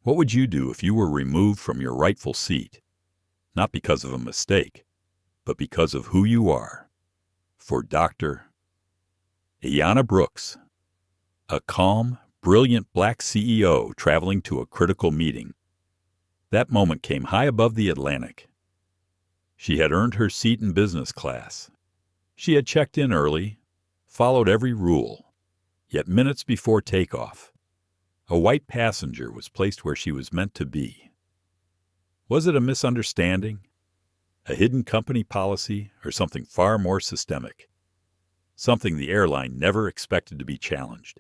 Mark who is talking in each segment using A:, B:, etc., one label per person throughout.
A: What would you do if you were removed from your rightful seat, not because of a mistake, but because of who you are? For Dr. Ayanna Brooks, a calm, brilliant black CEO traveling to a critical meeting. That moment came high above the Atlantic. She had earned her seat in business class. She had checked in early, followed every rule, yet minutes before takeoff, a white passenger was placed where she was meant to be. Was it a misunderstanding, a hidden company policy, or something far more systemic? Something the airline never expected to be challenged.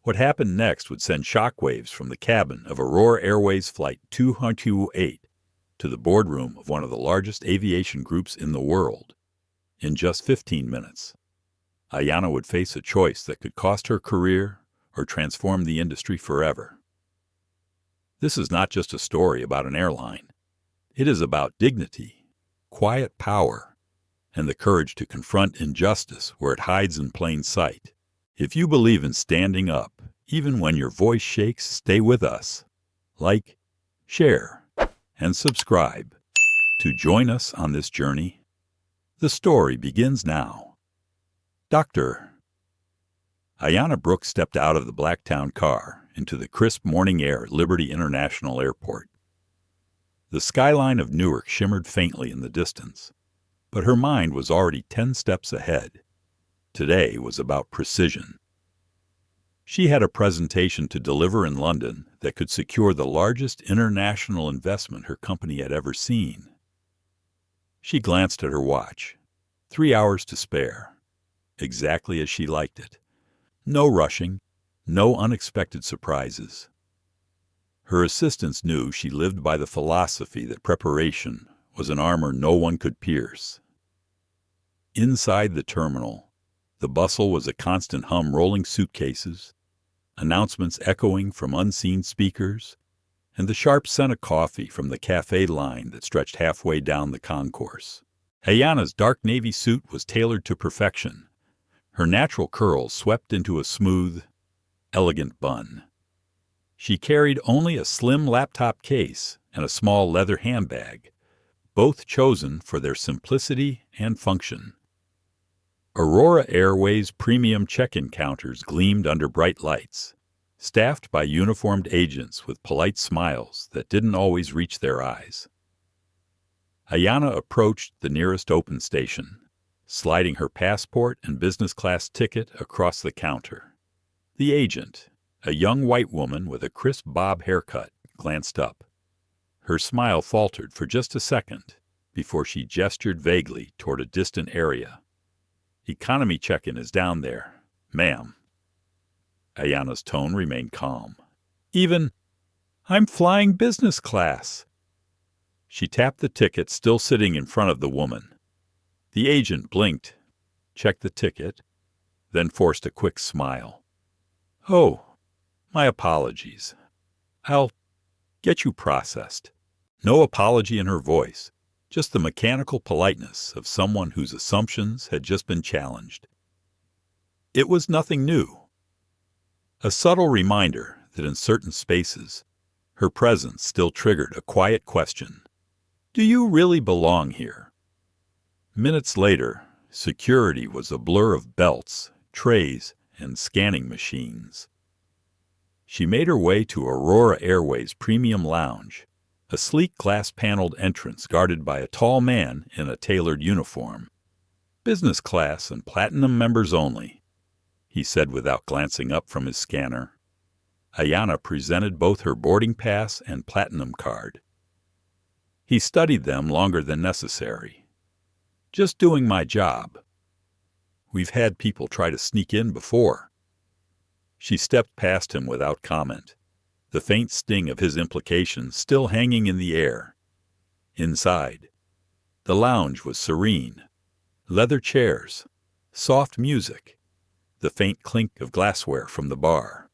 A: What happened next would send shockwaves from the cabin of Aurora Airways Flight 228 to the boardroom of one of the largest aviation groups in the world. In just 15 minutes, Ayanna would face a choice that could cost her career or transform the industry forever. This is not just a story about an airline. It is about dignity, quiet power, and the courage to confront injustice where it hides in plain sight. If you believe in standing up, even when your voice shakes, stay with us. Like, share, and subscribe to join us on this journey. The story begins now. Dr. Ayanna Brooks stepped out of the Blacktown car into the crisp morning air at Liberty International Airport. The skyline of Newark shimmered faintly in the distance, but her mind was already 10 steps ahead. Today was about precision. She had a presentation to deliver in London that could secure the largest international investment her company had ever seen. She glanced at her watch. 3 hours to spare. Exactly as she liked it. No rushing, no unexpected surprises. Her assistants knew she lived by the philosophy that preparation was an armor no one could pierce. Inside the terminal, the bustle was a constant hum rolling suitcases, announcements echoing from unseen speakers, and the sharp scent of coffee from the cafe line that stretched halfway down the concourse. Ayanna's dark navy suit was tailored to perfection. Her natural curls swept into a smooth, elegant bun. She carried only a slim laptop case and a small leather handbag, both chosen for their simplicity and function. Aurora Airways premium check-in counters gleamed under bright lights, staffed by uniformed agents with polite smiles that didn't always reach their eyes. Ayanna approached the nearest open station, sliding her passport and business class ticket across the counter. The agent, a young white woman with a crisp bob haircut, glanced up. Her smile faltered for just a second before she gestured vaguely toward a distant area. "Economy check-in is down there, ma'am." Ayanna's tone remained calm. "I'm flying business class." She tapped the ticket still sitting in front of the woman. The agent blinked, checked the ticket, then forced a quick smile. "Oh, my apologies. I'll get you processed." No apology in her voice, just the mechanical politeness of someone whose assumptions had just been challenged. It was nothing new. A subtle reminder that in certain spaces, her presence still triggered a quiet question. Do you really belong here? Minutes later, security was a blur of belts, trays, and scanning machines. She made her way to Aurora Airways Premium Lounge, a sleek glass-paneled entrance guarded by a tall man in a tailored uniform. "Business class and platinum members only," he said without glancing up from his scanner. Ayanna presented both her boarding pass and platinum card. He studied them longer than necessary. "Just doing my job. We've had people try to sneak in before." She stepped past him without comment, the faint sting of his implication still hanging in the air. Inside, the lounge was serene. Leather chairs, soft music, the faint clink of glassware from the bar.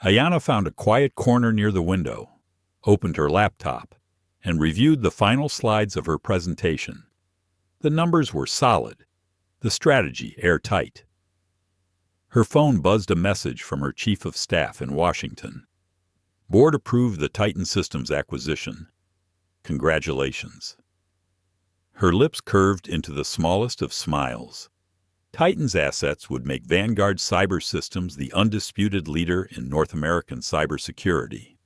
A: Ayanna found a quiet corner near the window, opened her laptop, and reviewed the final slides of her presentation. The numbers were solid, the strategy airtight. Her phone buzzed a message from her chief of staff in Washington. Board approved the Titan Systems acquisition. Congratulations. Her lips curved into the smallest of smiles. Titan's assets would make Vanguard Cyber Systems the undisputed leader in North American cybersecurity.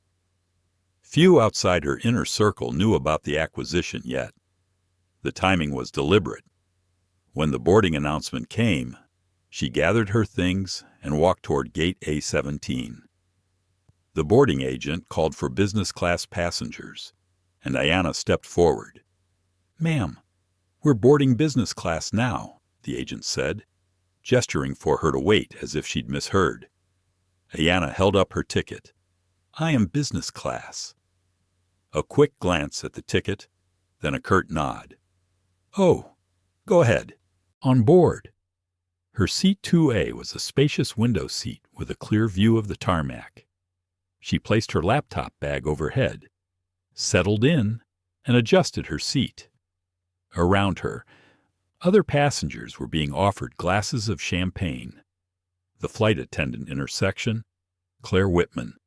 A: Few outside her inner circle knew about the acquisition yet. The timing was deliberate. When the boarding announcement came, she gathered her things and walked toward Gate A-17. The boarding agent called for business-class passengers, and Ayanna stepped forward. "Ma'am, we're boarding business class now," the agent said, gesturing for her to wait as if she'd misheard. Ayanna held up her ticket. "I am business class." A quick glance at the ticket, then a curt nod. "Oh, go ahead. On board." Her seat 2A was a spacious window seat with a clear view of the tarmac. She placed her laptop bag overhead, settled in, and adjusted her seat. Around her, other passengers were being offered glasses of champagne. The flight attendant in her section, Claire Whitman,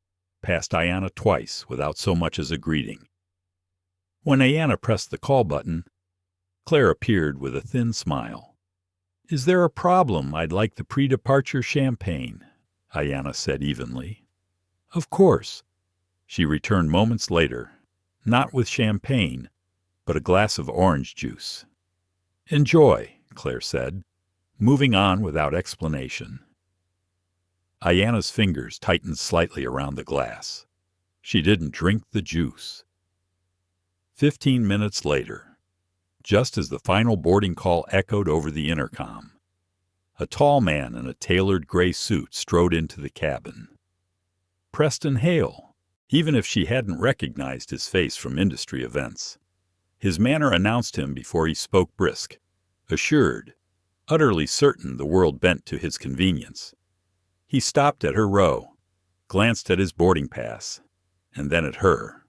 A: passed Ayanna twice without so much as a greeting. When Ayanna pressed the call button, Claire appeared with a thin smile. "Is there a problem? I'd like the pre-departure champagne," Ayanna said evenly. "Of course," she returned moments later, not with champagne, but a glass of orange juice. "Enjoy," Claire said, moving on without explanation. Ayanna's fingers tightened slightly around the glass. She didn't drink the juice. 15 minutes later, just as the final boarding call echoed over the intercom, a tall man in a tailored gray suit strode into the cabin. Preston Hale, even if she hadn't recognized his face from industry events. His manner announced him before he spoke brisk, assured, utterly certain the world bent to his convenience. He stopped at her row, glanced at his boarding pass, and then at her.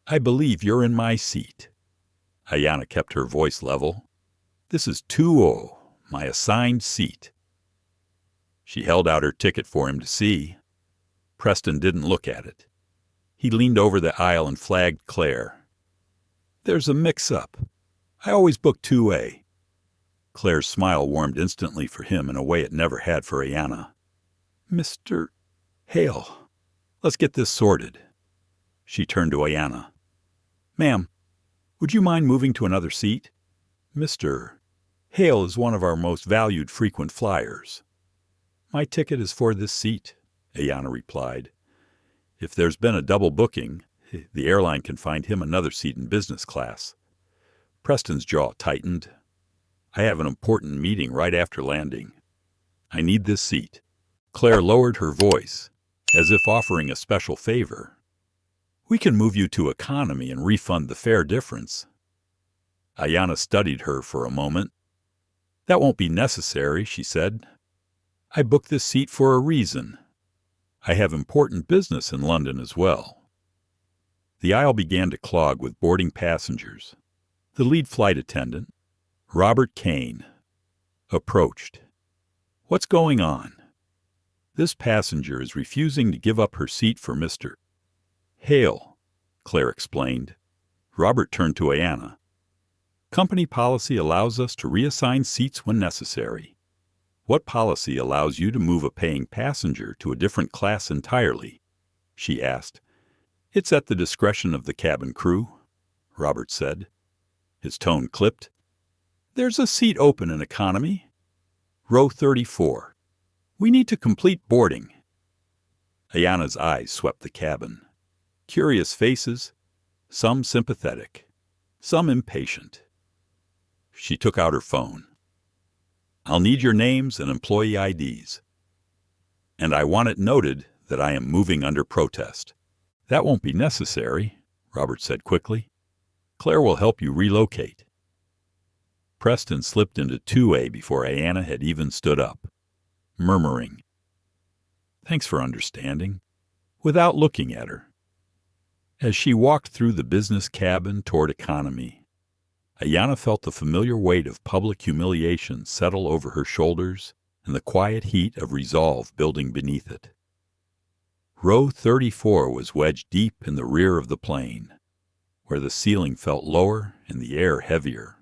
A: "I believe you're in my seat." Ayanna kept her voice level. "This is 2O, my assigned seat." She held out her ticket for him to see. Preston didn't look at it. He leaned over the aisle and flagged Claire. "There's a mix-up. I always book 2A. Claire's smile warmed instantly for him in a way it never had for Ayanna. "Mr. Hale, let's get this sorted." She turned to Ayanna. "Ma'am, would you mind moving to another seat? Mr. Hale is one of our most valued frequent flyers." "My ticket is for this seat," Ayanna replied. "If there's been a double booking, the airline can find him another seat in business class." Preston's jaw tightened. "I have an important meeting right after landing. I need this seat." Claire lowered her voice, as if offering a special favor. "We can move you to economy and refund the fare difference." Ayanna studied her for a moment. "That won't be necessary," she said. "I booked this seat for a reason. I have important business in London as well." The aisle began to clog with boarding passengers. The lead flight attendant, Robert Kane, approached. "What's going on?" "This passenger is refusing to give up her seat for Mr. Hale," Claire explained. Robert turned to Ayanna. "Company policy allows us to reassign seats when necessary. What policy allows you to move a paying passenger to a different class entirely?" she asked. "It's at the discretion of the cabin crew," Robert said. His tone clipped. "There's a seat open in economy. Row 34. We need to complete boarding." Ayanna's eyes swept the cabin. Curious faces, some sympathetic, some impatient. She took out her phone. "I'll need your names and employee IDs. And I want it noted that I am moving under protest." "That won't be necessary," Robert said quickly. "Claire will help you relocate." Preston slipped into 2A before Ayanna had even stood up, murmuring, "Thanks for understanding," without looking at her. As she walked through the business cabin toward economy, Ayanna felt the familiar weight of public humiliation settle over her shoulders and the quiet heat of resolve building beneath it. Row 34 was wedged deep in the rear of the plane, where the ceiling felt lower and the air heavier.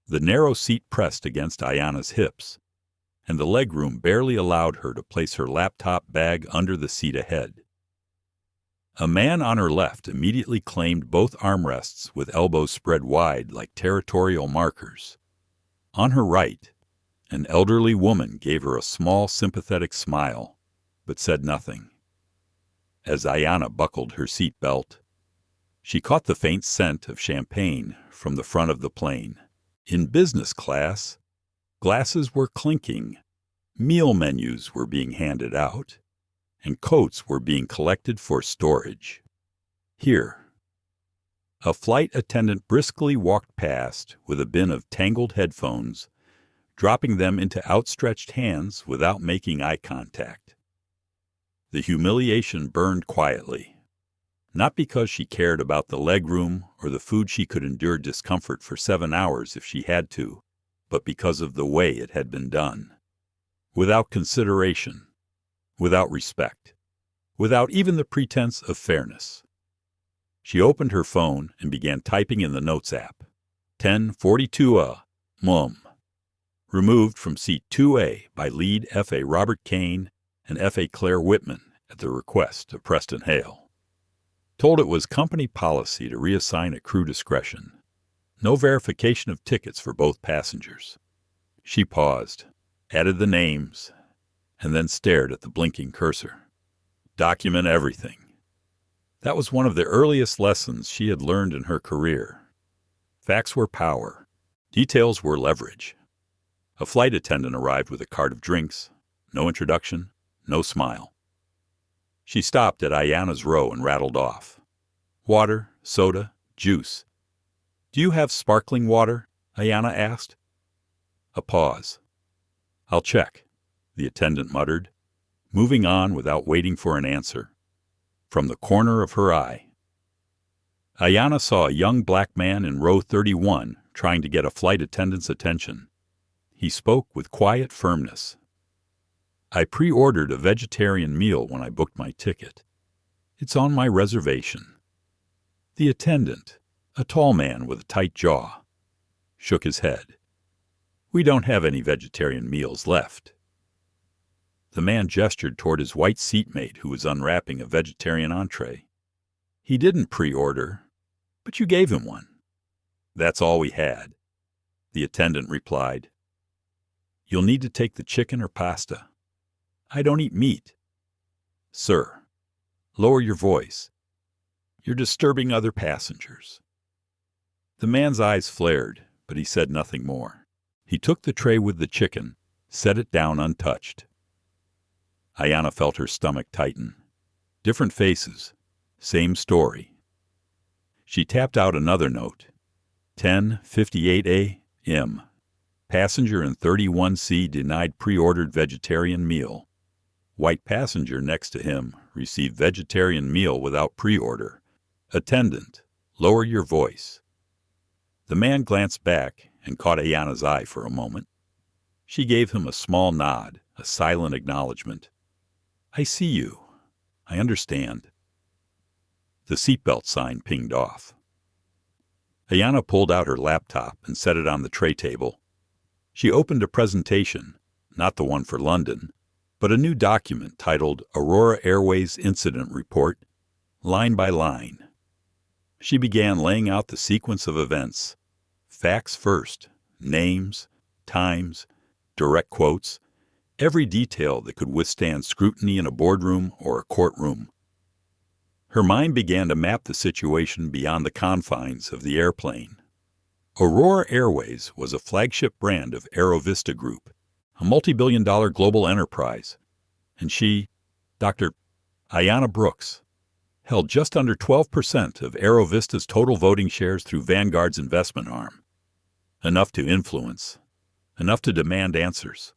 A: The narrow seat pressed against Ayanna's hips, and the legroom barely allowed her to place her laptop bag under the seat ahead. A man on her left immediately claimed both armrests with elbows spread wide like territorial markers. On her right, an elderly woman gave her a small, sympathetic smile, but said nothing. As Ayanna buckled her seat belt, she caught the faint scent of champagne from the front of the plane. In business class, glasses were clinking, meal menus were being handed out, and coats were being collected for storage. Here, a flight attendant briskly walked past with a bin of tangled headphones, dropping them into outstretched hands without making eye contact. The humiliation burned quietly, not because she cared about the legroom or the food she could endure discomfort for 7 hours if she had to, but because of the way it had been done. Without consideration, without respect, without even the pretense of fairness. She opened her phone and began typing in the Notes app. 1042 Mum. Removed from seat 2A by lead F.A. Robert Kane and F.A. Claire Whitman at the request of Preston Hale. Told it was company policy to reassign at crew discretion. No verification of tickets for both passengers. She paused, added the names, and then stared at the blinking cursor. Document everything. That was one of the earliest lessons she had learned in her career. Facts were power. Details were leverage. A flight attendant arrived with a cart of drinks. No introduction, no smile. She stopped at Ayanna's row and rattled off. Water, soda, juice. Do you have sparkling water? Ayanna asked. A pause. I'll check, the attendant muttered, moving on without waiting for an answer. From the corner of her eye, Ayanna saw a young black man in row 31 trying to get a flight attendant's attention. He spoke with quiet firmness. I pre-ordered a vegetarian meal when I booked my ticket. It's on my reservation. The attendant, a tall man with a tight jaw, shook his head. We don't have any vegetarian meals left. The man gestured toward his white seatmate who was unwrapping a vegetarian entree. He didn't pre-order, but you gave him one. That's all we had, the attendant replied. You'll need to take the chicken or pasta. I don't eat meat. Sir, lower your voice. You're disturbing other passengers. The man's eyes flared, but he said nothing more. He took the tray with the chicken, set it down untouched. Ayanna felt her stomach tighten. Different faces, same story. She tapped out another note. 10:58 a.m. Passenger in 31C denied pre-ordered vegetarian meal. White passenger next to him received vegetarian meal without pre-order. Attendant, lower your voice. The man glanced back and caught Ayanna's eye for a moment. She gave him a small nod, a silent acknowledgement. I see you. I understand. The seatbelt sign pinged off. Ayanna pulled out her laptop and set it on the tray table. She opened a presentation, not the one for London, but a new document titled Aurora Airways Incident Report, line by line. She began laying out the sequence of events. Facts first, names, times, direct quotes, every detail that could withstand scrutiny in a boardroom or a courtroom. Her mind began to map the situation beyond the confines of the airplane. Aurora Airways was a flagship brand of AeroVista Group, a multi-billion-dollar global enterprise, and she, Dr. Ayanna Brooks, held just under 12% of AeroVista's total voting shares through Vanguard's investment arm. Enough to influence, enough to demand answers.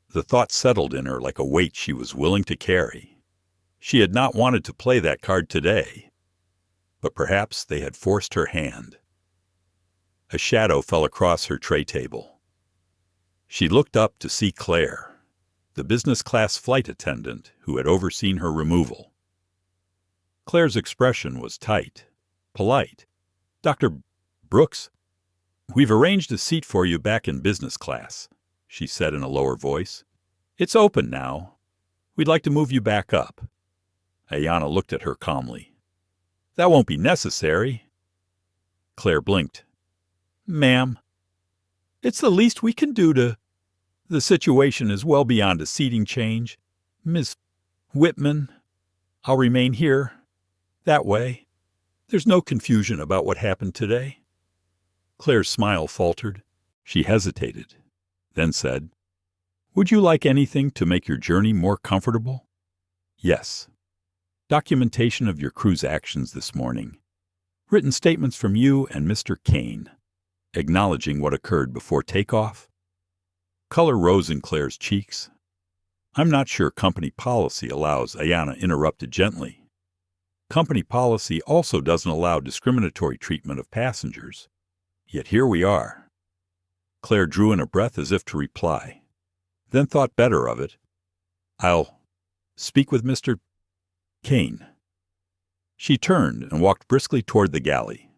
A: The thought settled in her like a weight she was willing to carry. She had not wanted to play that card today, but perhaps they had forced her hand. A shadow fell across her tray table. She looked up to see Claire, the business class flight attendant who had overseen her removal. Claire's expression was tight, polite. "Dr. Brooks, we've arranged a seat for you back in business class," she said in a lower voice. "It's open now. We'd like to move you back up." Ayanna looked at her calmly. "That won't be necessary." Claire blinked. "Ma'am, it's the least we can do to... The situation is well beyond a seating change. Miss Whitman, I'll remain here. That way. There's no confusion about what happened today." Claire's smile faltered. She hesitated, then said, "Would you like anything to make your journey more comfortable?" "Yes. Documentation of your crew's actions this morning. Written statements from you and Mr. Kane, acknowledging what occurred before takeoff." Color rose in Claire's cheeks. "I'm not sure company policy allows," Ayanna interrupted gently. "Company policy also doesn't allow discriminatory treatment of passengers. Yet here we are." Claire drew in a breath as if to reply, then thought better of it. "I'll speak with Mr. Kane." She turned and walked briskly toward the galley.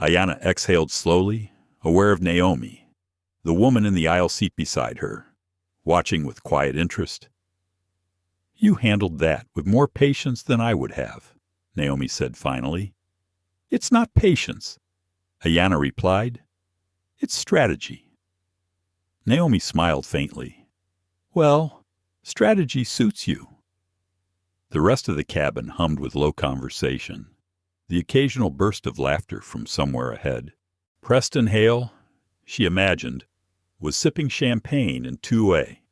A: Ayanna exhaled slowly, aware of Naomi, the woman in the aisle seat beside her, watching with quiet interest. "You handled that with more patience than I would have," Naomi said finally. "It's not patience," Ayanna replied. "It's strategy." Naomi smiled faintly. "Well, strategy suits you." The rest of the cabin hummed with low conversation, the occasional burst of laughter from somewhere ahead. Preston Hale, she imagined, was sipping champagne in 2A,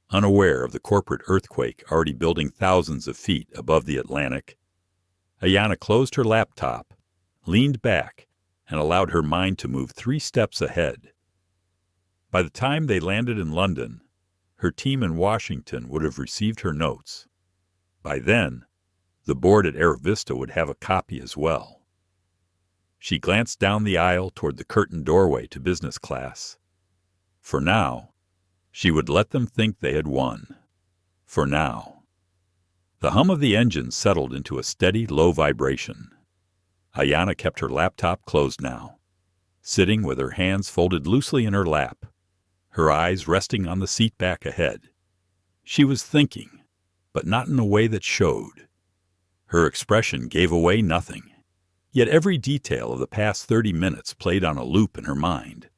A: unaware of the corporate earthquake already building thousands of feet above the Atlantic. Ayanna closed her laptop, leaned back, and allowed her mind to move 3 steps ahead. By the time they landed in London, her team in Washington would have received her notes. By then, the board at Air Vista would have a copy as well. She glanced down the aisle toward the curtained doorway to business class. For now, she would let them think they had won. For now. The hum of the engine settled into a steady, low vibration. Ayanna kept her laptop closed now, sitting with her hands folded loosely in her lap, her eyes resting on the seat back ahead. She was thinking, but not in a way that showed. Her expression gave away nothing, yet every detail of the past 30 minutes played on a loop in her mind.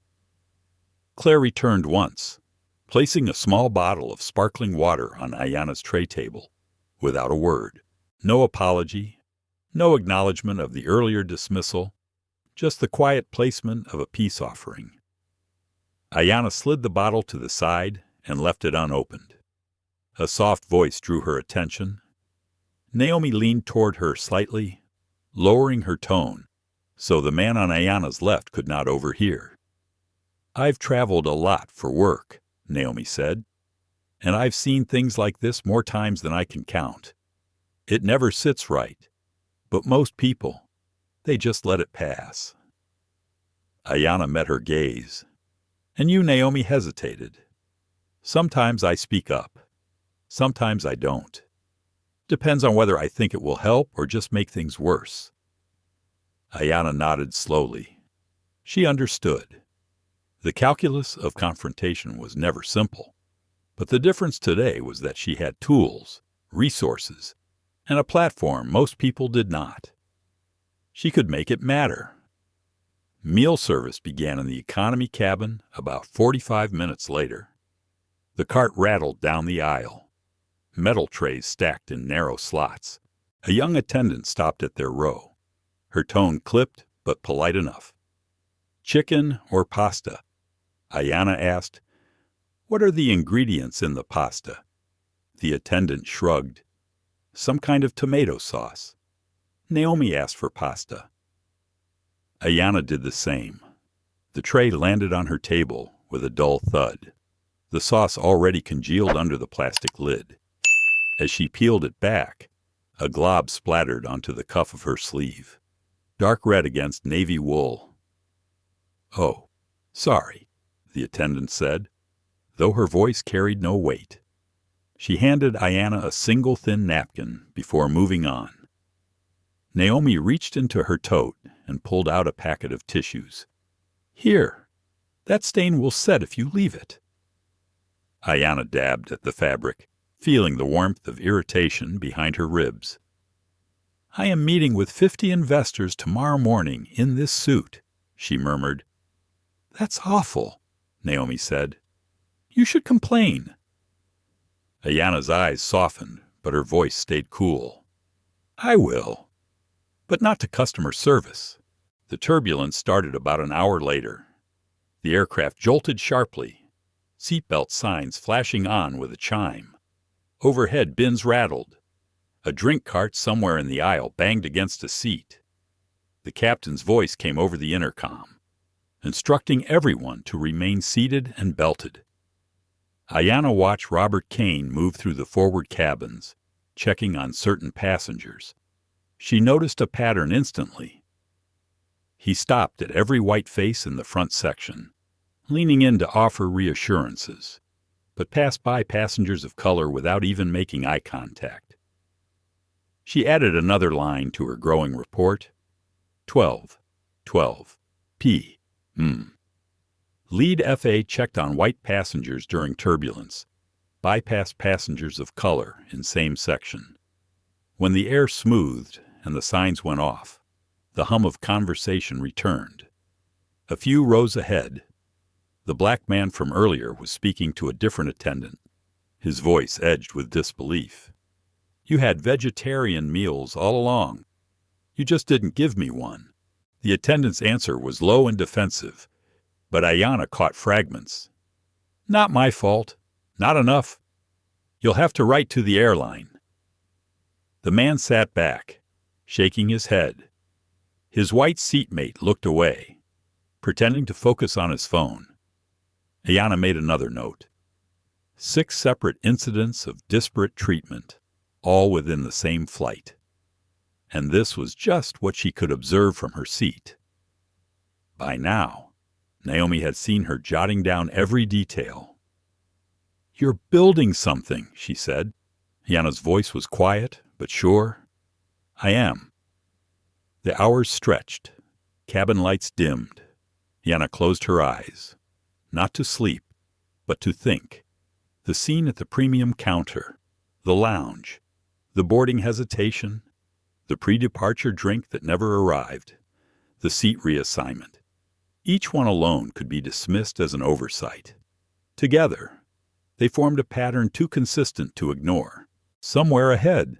A: Claire returned once, placing a small bottle of sparkling water on Ayanna's tray table, without a word. No apology, no acknowledgement of the earlier dismissal, just the quiet placement of a peace offering. Ayanna slid the bottle to the side and left it unopened. A soft voice drew her attention. Naomi leaned toward her slightly, lowering her tone, so the man on Ayanna's left could not overhear. "I've traveled a lot for work," Naomi said, "and I've seen things like this more times than I can count. It never sits right, but most people, they just let it pass." Ayanna met her gaze, and you, Naomi, hesitated. "Sometimes I speak up. Sometimes I don't. Depends on whether I think it will help or just make things worse." Ayanna nodded slowly. She understood. The calculus of confrontation was never simple, but the difference today was that she had tools, resources, and a platform most people did not. She could make it matter. Meal service began in the economy cabin about 45 minutes later. The cart rattled down the aisle. Metal trays stacked in narrow slots. A young attendant stopped at their row. Her tone clipped, but polite enough. "Chicken or pasta?" Ayanna asked. "What are the ingredients in the pasta?" The attendant shrugged. "Some kind of tomato sauce." Naomi asked for pasta. Ayanna did the same. The tray landed on her table with a dull thud, the sauce already congealed under the plastic lid. As she peeled it back, a glob splattered onto the cuff of her sleeve, dark red against navy wool. "Oh, sorry," the attendant said, though her voice carried no weight. She handed Ayanna a single thin napkin before moving on. Naomi reached into her tote and pulled out a packet of tissues. "Here, that stain will set if you leave it." Ayanna dabbed at the fabric, feeling the warmth of irritation behind her ribs. "I am meeting with 50 investors tomorrow morning in this suit," she murmured. "That's awful," Naomi said. "You should complain." Ayanna's eyes softened, but her voice stayed cool. "I will, but not to customer service." The turbulence started about an hour later. The aircraft jolted sharply, seatbelt signs flashing on with a chime. Overhead bins rattled. A drink cart somewhere in the aisle banged against a seat. The captain's voice came over the intercom, instructing everyone to remain seated and belted. Ayanna watched Robert Kane move through the forward cabins, checking on certain passengers. She noticed a pattern instantly. He stopped at every white face in the front section, leaning in to offer reassurances, but passed by passengers of color without even making eye contact. She added another line to her growing report. 12, 12, P. Lead FA checked on white passengers during turbulence, bypassed passengers of color in same section. When the air smoothed and the signs went off, the hum of conversation returned. A few rows ahead, the black man from earlier was speaking to a different attendant, his voice edged with disbelief. "You had vegetarian meals all along. You just didn't give me one." The attendant's answer was low and defensive, but Ayanna caught fragments. "Not my fault. Not enough. You'll have to write to the airline." The man sat back, shaking his head. His white seatmate looked away, pretending to focus on his phone. Ayanna made another note. 6 separate incidents of disparate treatment, all within the same flight. And this was just what she could observe from her seat. By now, Naomi had seen her jotting down every detail. "You're building something," she said. Ayanna's voice was quiet, but sure. "I am." The hours stretched. Cabin lights dimmed. Ayanna closed her eyes, not to sleep, but to think. The scene at the premium counter, the lounge, the boarding hesitation, the pre-departure drink that never arrived, the seat reassignment. Each one alone could be dismissed as an oversight. Together, they formed a pattern too consistent to ignore. Somewhere ahead,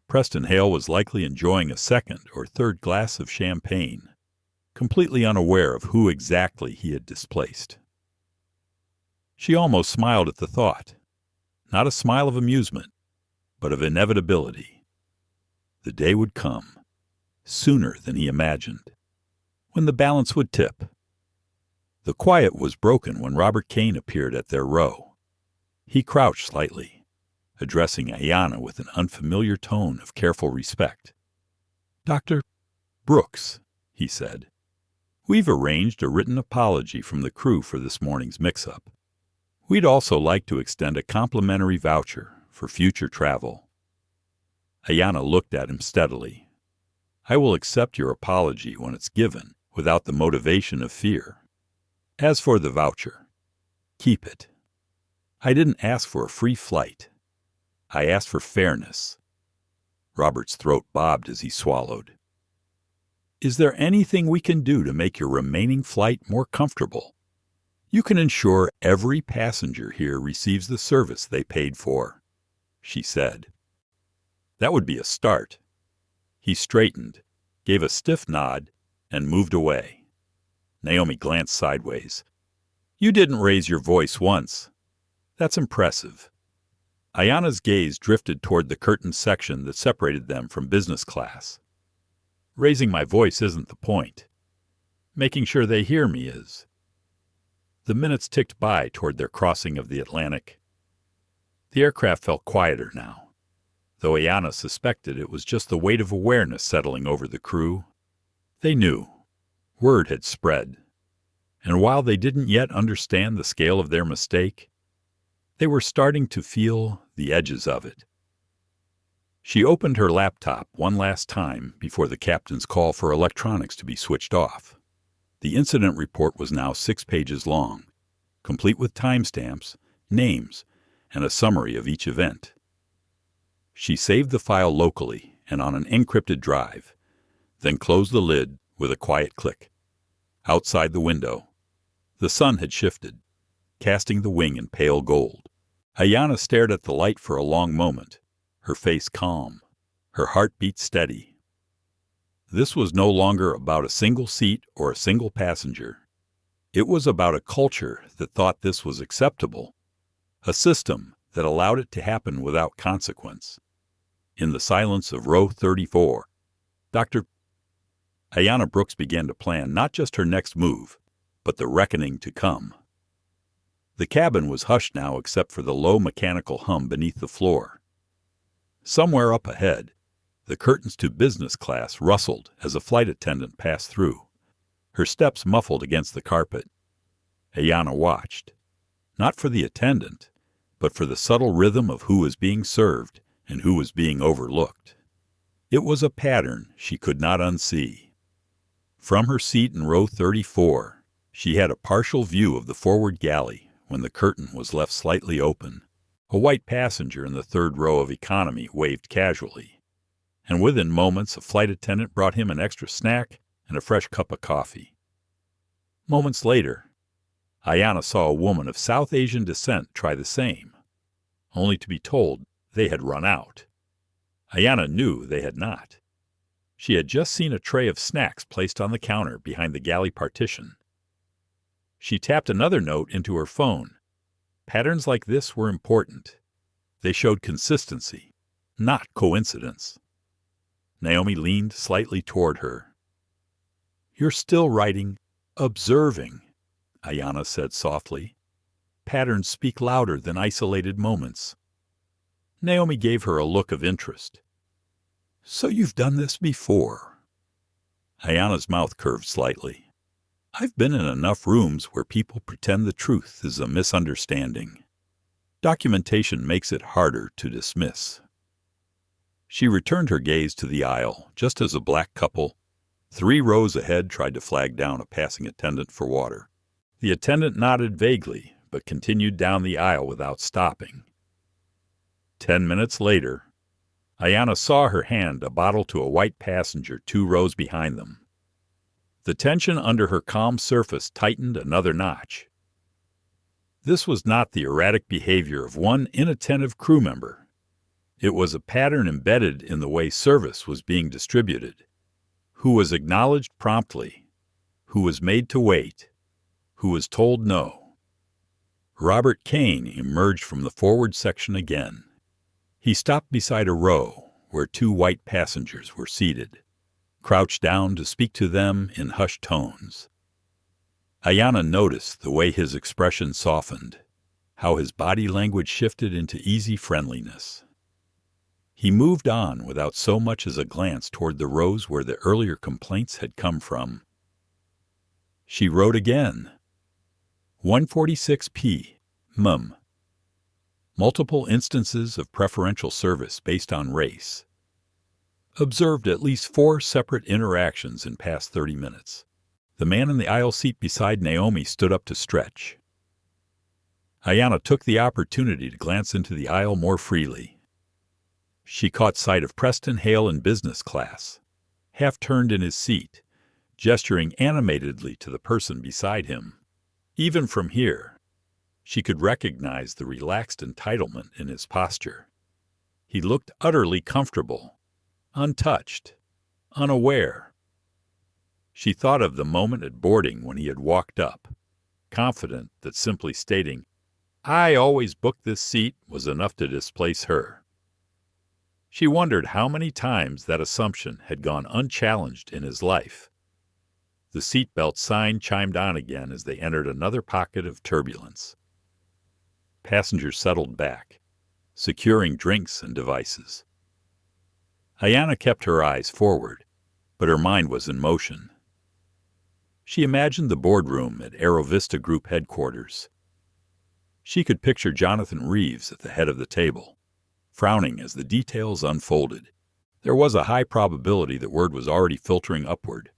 A: Preston Hale was likely enjoying a second or third glass of champagne, completely unaware of who exactly he had displaced. She almost smiled at the thought, not a smile of amusement, but of inevitability. The day would come, sooner than he imagined, when the balance would tip. The quiet was broken when Robert Kane appeared at their row. He crouched slightly, addressing Ayanna with an unfamiliar tone of careful respect. "Dr. Brooks," he said, "we've arranged a written apology from the crew for this morning's mix-up. We'd also like to extend a complimentary voucher for future travel." Ayanna looked at him steadily. "I will accept your apology when it's given, without the motivation of fear. As for the voucher, keep it. I didn't ask for a free flight. I asked for fairness." Robert's throat bobbed as he swallowed. "Is there anything we can do to make your remaining flight more comfortable? You can ensure every passenger here receives the service they paid for," she said. "That would be a start." He straightened, gave a stiff nod, and moved away. Naomi glanced sideways. "You didn't raise your voice once. That's impressive." Ayanna's gaze drifted toward the curtained section that separated them from business class. "Raising my voice isn't the point. Making sure they hear me is." The minutes ticked by toward their crossing of the Atlantic. The aircraft felt quieter now, though Ayanna suspected it was just the weight of awareness settling over the crew. They knew. Word had spread. And while they didn't yet understand the scale of their mistake, They were starting to feel the edges of it. She opened her laptop one last time before the captain's call for electronics to be switched off. The incident report was now 6 pages long, complete with timestamps, names, and a summary of each event. She saved the file locally and on an encrypted drive, then closed the lid with a quiet click. Outside the window, the sun had shifted, casting the wing in pale gold. Ayanna stared at the light for a long moment, her face calm, her heartbeat steady. This was no longer about a single seat or a single passenger. It was about a culture that thought this was acceptable, a system that allowed it to happen without consequence. In the silence of row 34, Ayanna Brooks began to plan not just her next move, but the reckoning to come. The cabin was hushed now except for the low mechanical hum beneath the floor. Somewhere up ahead, the curtains to business class rustled as a flight attendant passed through, her steps muffled against the carpet. Ayanna watched, not for the attendant, but for the subtle rhythm of who was being served and who was being overlooked. It was a pattern she could not unsee. From her seat in row 34, she had a partial view of the forward galley when the curtain was left slightly open. A white passenger in the third row of economy waved casually, and within moments a flight attendant brought him an extra snack and a fresh cup of coffee. Moments later, Ayanna saw a woman of South Asian descent try the same, only to be told they had run out. Ayanna knew they had not. She had just seen a tray of snacks placed on the counter behind the galley partition. She tapped another note into her phone. Patterns like this were important. They showed consistency, not coincidence. Naomi leaned slightly toward her. "You're still writing, observing," Ayanna said softly. "Patterns speak louder than isolated moments." Naomi gave her a look of interest. "So you've done this before?" Ayanna's mouth curved slightly. "I've been in enough rooms where people pretend the truth is a misunderstanding. Documentation makes it harder to dismiss." She returned her gaze to the aisle just as a black couple, 3 rows ahead, tried to flag down a passing attendant for water. The attendant nodded vaguely, but continued down the aisle without stopping. 10 minutes later, Ayanna saw her hand a bottle to a white passenger 2 rows behind them. The tension under her calm surface tightened another notch. This was not the erratic behavior of one inattentive crew member. It was a pattern embedded in the way service was being distributed. Who was acknowledged promptly, who was made to wait, who was told no. Robert Kane emerged from the forward section again. He stopped beside a row where 2 white passengers were seated, crouched down to speak to them in hushed tones. Ayanna noticed the way his expression softened, how his body language shifted into easy friendliness. He moved on without so much as a glance toward the rows where the earlier complaints had come from. She wrote again. 146p, mum. Multiple instances of preferential service based on race. Observed at least 4 separate interactions in past 30 minutes. The man in the aisle seat beside Naomi stood up to stretch. Ayanna took the opportunity to glance into the aisle more freely. She caught sight of Preston Hale in business class, half turned in his seat, gesturing animatedly to the person beside him. Even from here, she could recognize the relaxed entitlement in his posture. He looked utterly comfortable, untouched, unaware. She thought of the moment at boarding when he had walked up, confident that simply stating, "I always book this seat," was enough to displace her. She wondered how many times that assumption had gone unchallenged in his life. The seatbelt sign chimed on again as they entered another pocket of turbulence. Passengers settled back, securing drinks and devices. Ayanna kept her eyes forward, but her mind was in motion. She imagined the boardroom at Aerovista Group headquarters. She could picture Jonathan Reeves at the head of the table, frowning as the details unfolded. There was a high probability that word was already filtering upward.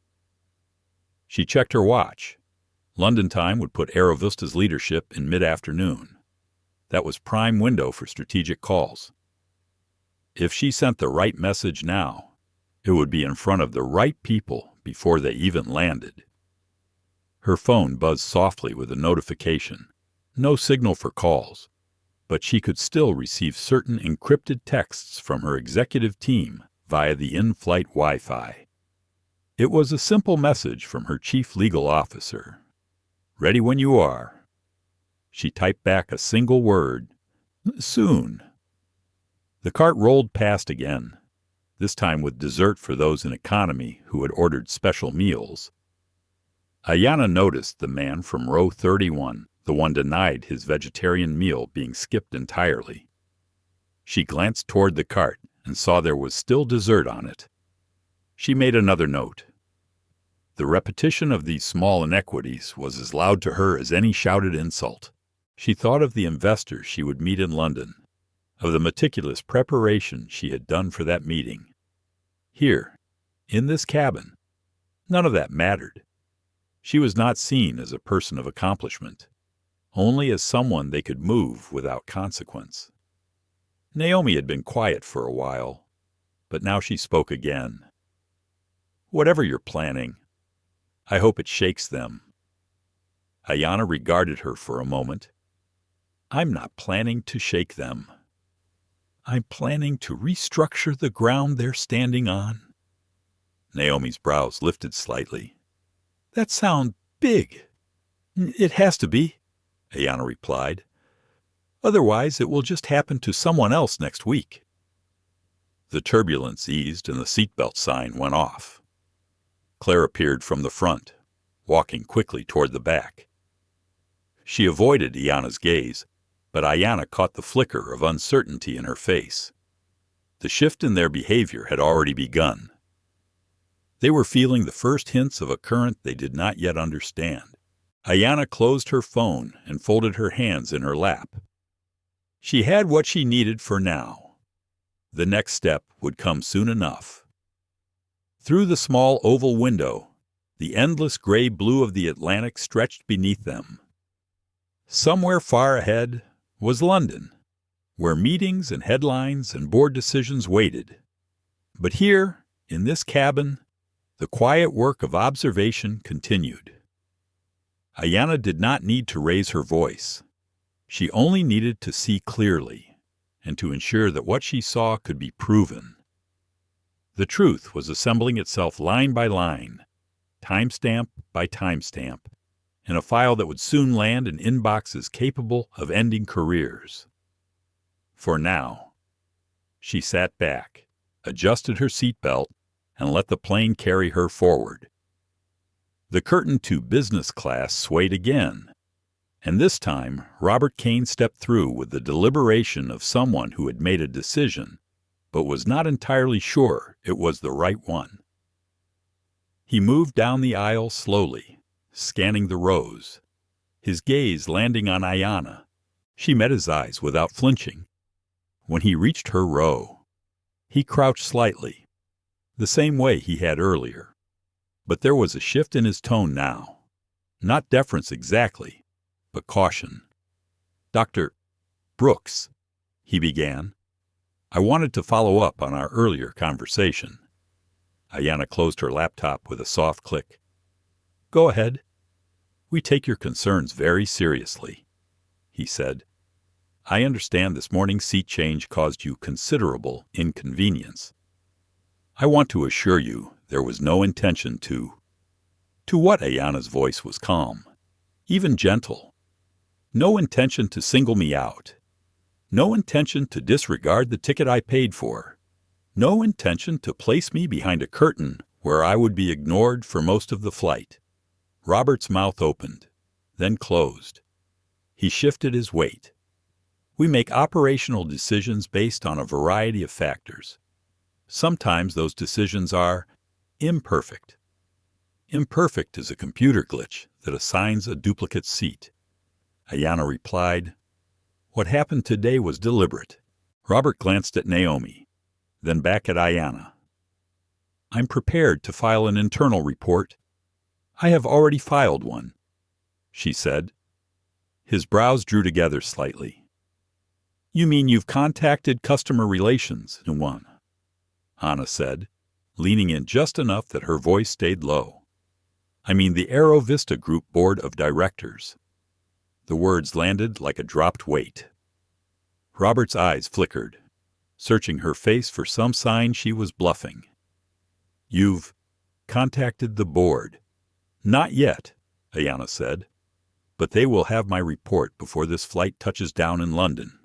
A: She checked her watch. London time would put Aerovista's leadership in mid-afternoon. That was prime window for strategic calls. If she sent the right message now, it would be in front of the right people before they even landed. Her phone buzzed softly with a notification. No signal for calls, but she could still receive certain encrypted texts from her executive team via the in-flight Wi-Fi. It was a simple message from her chief legal officer. "Ready when you are." She typed back a single word, "Soon." The cart rolled past again, this time with dessert for those in economy who had ordered special meals. Ayanna noticed the man from row 31, the one denied his vegetarian meal being skipped entirely. She glanced toward the cart and saw there was still dessert on it. She made another note. The repetition of these small inequities was as loud to her as any shouted insult. She thought of the investors she would meet in London, of the meticulous preparation she had done for that meeting. Here, in this cabin, none of that mattered. She was not seen as a person of accomplishment, only as someone they could move without consequence. Naomi had been quiet for a while, but now she spoke again. "Whatever you're planning, I hope it shakes them." Ayanna regarded her for a moment. "I'm not planning to shake them. I'm planning to restructure the ground they're standing on." Naomi's brows lifted slightly. "That sounds big." "It has to be," Ayanna replied. "Otherwise it will just happen to someone else next week." The turbulence eased and the seatbelt sign went off. Claire appeared from the front, walking quickly toward the back. She avoided Ayanna's gaze, but Ayanna caught the flicker of uncertainty in her face. The shift in their behavior had already begun. They were feeling the first hints of a current they did not yet understand. Ayanna closed her phone and folded her hands in her lap. She had what she needed for now. The next step would come soon enough. Through the small oval window, the endless gray blue of the Atlantic stretched beneath them. Somewhere far ahead was London, where meetings and headlines and board decisions waited. But here, in this cabin, the quiet work of observation continued. Ayanna did not need to raise her voice. She only needed to see clearly, and to ensure that what she saw could be proven. The truth was assembling itself line by line, timestamp by timestamp, in a file that would soon land in inboxes capable of ending careers. For now, she sat back, adjusted her seatbelt, and let the plane carry her forward. The curtain to business class swayed again, and this time Robert Kane stepped through with the deliberation of someone who had made a decision, but was not entirely sure it was the right one. He moved down the aisle slowly, scanning the rows, his gaze landing on Ayanna. She met his eyes without flinching. When he reached her row, he crouched slightly, the same way he had earlier. But there was a shift in his tone now. Not deference exactly, but caution. "Dr. Brooks," he began. "I wanted to follow up on our earlier conversation." Ayanna closed her laptop with a soft click. "Go ahead." "We take your concerns very seriously," he said. "I understand this morning's seat change caused you considerable inconvenience. I want to assure you there was no intention to—" "To what?" Ayanna's voice was calm, even gentle. "No intention to single me out. No intention to disregard the ticket I paid for. No intention to place me behind a curtain where I would be ignored for most of the flight." Robert's mouth opened, then closed. He shifted his weight. "We make operational decisions based on a variety of factors. Sometimes those decisions are imperfect. Imperfect is a computer glitch that assigns a duplicate seat." Ayanna replied, What happened today was deliberate. Robert glanced at Naomi, then back at Ayanna. I'm prepared to file an internal report. I have already filed one, she said. His brows drew together slightly. You mean you've contacted customer relations, Nuwan? Anna said, leaning in just enough that her voice stayed low. I mean the Aero Vista Group Board of Directors. The words landed like a dropped weight. Robert's eyes flickered, searching her face for some sign she was bluffing. You've contacted the board. Not yet, Ayanna said, but they will have my report before this flight touches down in London.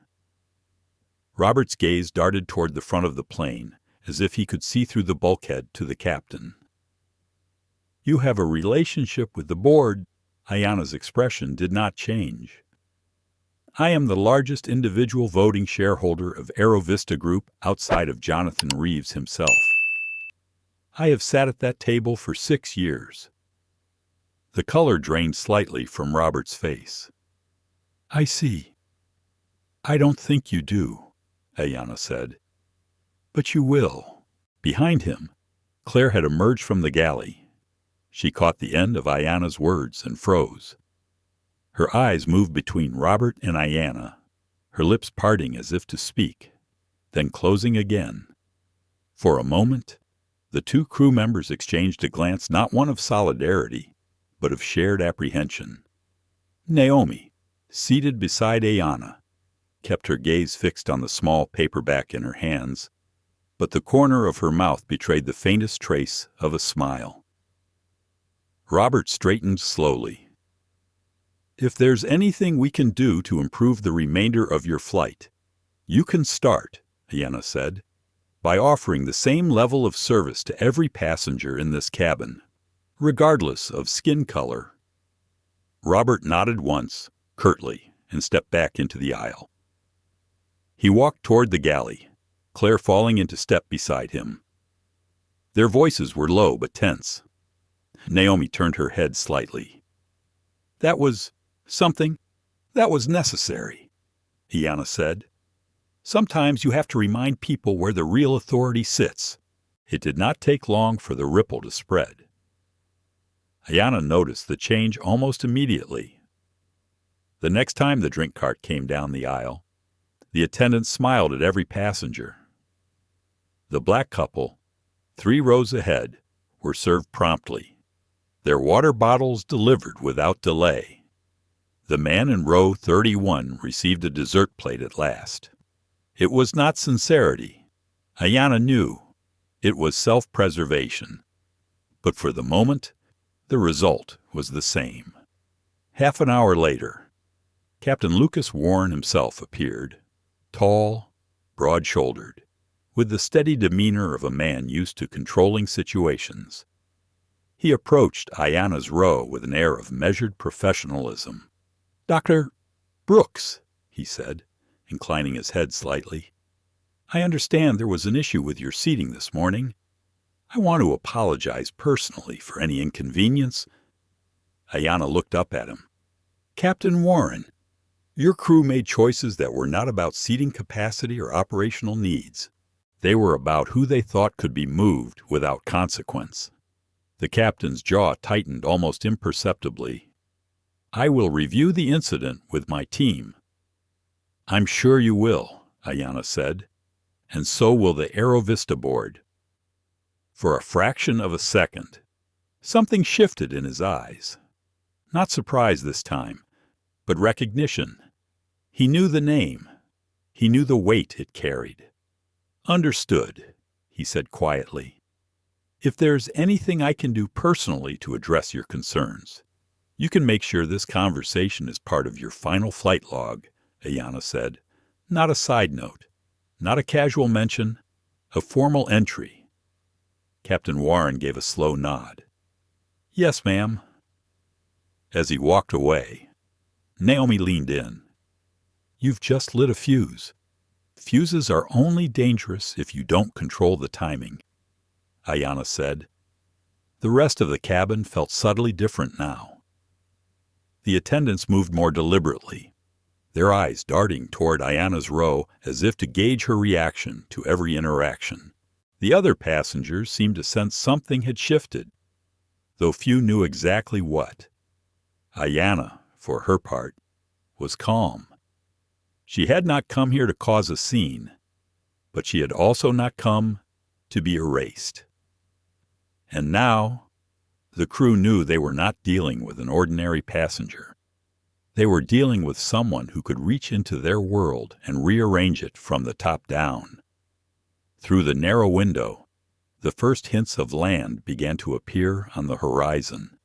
A: Robert's gaze darted toward the front of the plane, as if he could see through the bulkhead to the captain. You have a relationship with the board. Ayanna's expression did not change. I am the largest individual voting shareholder of Aero Vista Group outside of Jonathan Reeves himself. I have sat at that table for 6 years. The color drained slightly from Robert's face. I see. I don't think you do, Ayanna said. But you will. Behind him, Claire had emerged from the galley. She caught the end of Ayanna's words and froze. Her eyes moved between Robert and Ayanna, her lips parting as if to speak, then closing again. For a moment, the two crew members exchanged a glance not one of solidarity, but of shared apprehension. Naomi, seated beside Ayanna, kept her gaze fixed on the small paperback in her hands, but the corner of her mouth betrayed the faintest trace of a smile. Robert straightened slowly. If there's anything we can do to improve the remainder of your flight, you can start, Ayanna said, by offering the same level of service to every passenger in this cabin, regardless of skin color. Robert nodded once, curtly, and stepped back into the aisle. He walked toward the galley, Claire falling into step beside him. Their voices were low but tense. Naomi turned her head slightly. That was something. That was necessary, Ayanna said. Sometimes you have to remind people where the real authority sits. It did not take long for the ripple to spread. Ayanna noticed the change almost immediately. The next time the drink cart came down the aisle, the attendant smiled at every passenger. The black couple, 3 rows ahead, were served promptly, their water bottles delivered without delay. The man in row 31 received a dessert plate at last. It was not sincerity. Ayanna knew. It was self-preservation. But for the moment, the result was the same. Half an hour later, Captain Lucas Warren himself appeared, tall, broad-shouldered, with the steady demeanor of a man used to controlling situations. He approached Ayanna's row with an air of measured professionalism. Dr. Brooks, he said, inclining his head slightly, I understand there was an issue with your seating this morning. I want to apologize personally for any inconvenience. Ayanna looked up at him. Captain Warren, your crew made choices that were not about seating capacity or operational needs. They were about who they thought could be moved without consequence. The captain's jaw tightened almost imperceptibly. I will review the incident with my team. I'm sure you will, Ayanna said, and so will the Aero Vista board. For a fraction of a second, something shifted in his eyes. Not surprise this time, but recognition. He knew the name. He knew the weight it carried. Understood, he said quietly. If there's anything I can do personally to address your concerns, you can make sure this conversation is part of your final flight log, Ayanna said. Not a side note, not a casual mention, a formal entry. Captain Warren gave a slow nod. Yes, ma'am. As he walked away, Naomi leaned in. You've just lit a fuse. Fuses are only dangerous if you don't control the timing, Ayanna said. The rest of the cabin felt subtly different now. The attendants moved more deliberately, their eyes darting toward Ayanna's row as if to gauge her reaction to every interaction. The other passengers seemed to sense something had shifted, though few knew exactly what. Ayanna, for her part, was calm. She had not come here to cause a scene, but she had also not come to be erased. And now, the crew knew they were not dealing with an ordinary passenger. They were dealing with someone who could reach into their world and rearrange it from the top down. Through the narrow window, the first hints of land began to appear on the horizon,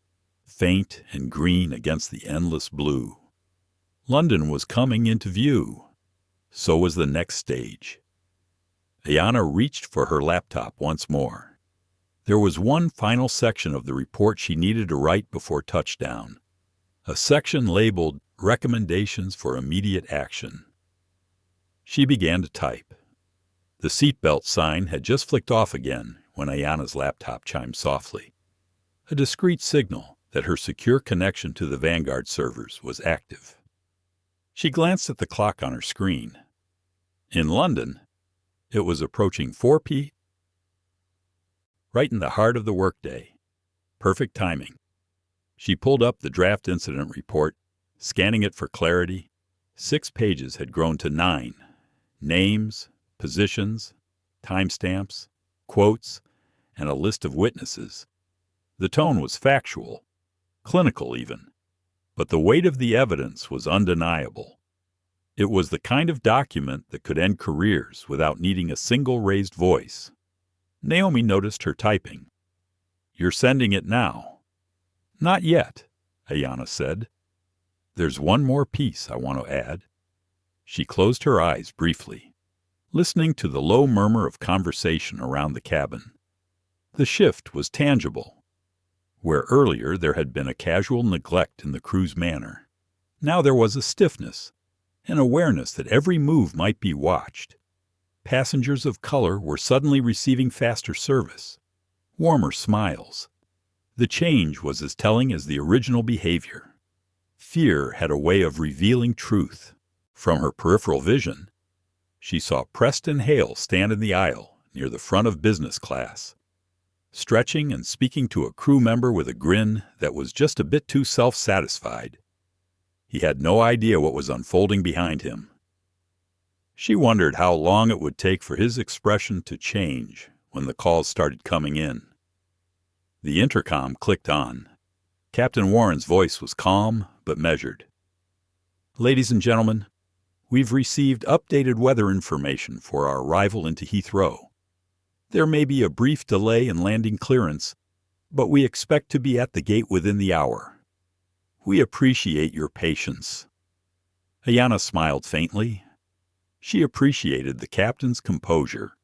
A: faint and green against the endless blue. London was coming into view. So was the next stage. Ayanna reached for her laptop once more. There was one final section of the report she needed to write before touchdown, a section labeled Recommendations for Immediate Action. She began to type. The seatbelt sign had just flicked off again when Ayanna's laptop chimed softly, a discreet signal that her secure connection to the Vanguard servers was active. She glanced at the clock on her screen. In London, it was approaching 4 p.m. Right in the heart of the workday. Perfect timing. She pulled up the draft incident report, scanning it for clarity. 6 pages had grown to 9. Names, positions, timestamps, quotes, and a list of witnesses. The tone was factual, clinical even, but the weight of the evidence was undeniable. It was the kind of document that could end careers without needing a single raised voice. Naomi noticed her typing. "You're sending it now." "Not yet," Ayanna said. "There's one more piece I want to add." She closed her eyes briefly, listening to the low murmur of conversation around the cabin. The shift was tangible. Where earlier there had been a casual neglect in the crew's manner, now there was a stiffness, an awareness that every move might be watched. Passengers of color were suddenly receiving faster service, warmer smiles. The change was as telling as the original behavior. Fear had a way of revealing truth. From her peripheral vision, she saw Preston Hale stand in the aisle near the front of business class, stretching and speaking to a crew member with a grin that was just a bit too self-satisfied. He had no idea what was unfolding behind him. She wondered how long it would take for his expression to change when the calls started coming in. The intercom clicked on. Captain Warren's voice was calm but measured. "Ladies and gentlemen, we've received updated weather information for our arrival into Heathrow. There may be a brief delay in landing clearance, but we expect to be at the gate within the hour. We appreciate your patience." Ayanna smiled faintly. She appreciated the captain's composure,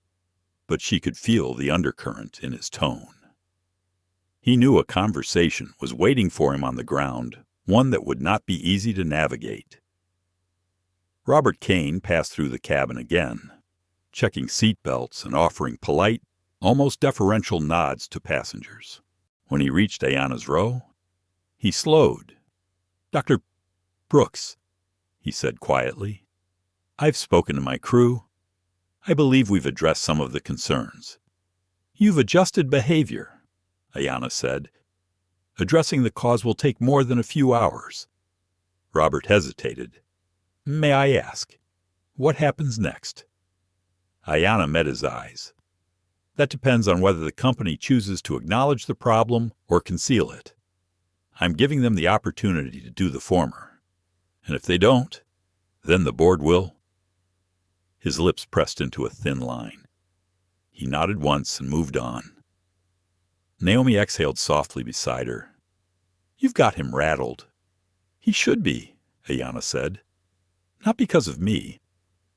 A: but she could feel the undercurrent in his tone. He knew a conversation was waiting for him on the ground, one that would not be easy to navigate. Robert Kane passed through the cabin again, checking seat belts and offering polite, almost deferential nods to passengers. When he reached Ayanna's row, he slowed. "Dr. Brooks," he said quietly, "I've spoken to my crew. I believe we've addressed some of the concerns." "You've adjusted behavior," Ayanna said. "Addressing the cause will take more than a few hours." Robert hesitated. "May I ask, what happens next?" Ayanna met his eyes. "That depends on whether the company chooses to acknowledge the problem or conceal it. I'm giving them the opportunity to do the former. And if they don't, then the board will." His lips pressed into a thin line. He nodded once and moved on. Naomi exhaled softly beside her. "You've got him rattled." "He should be," Ayanna said. "Not because of me,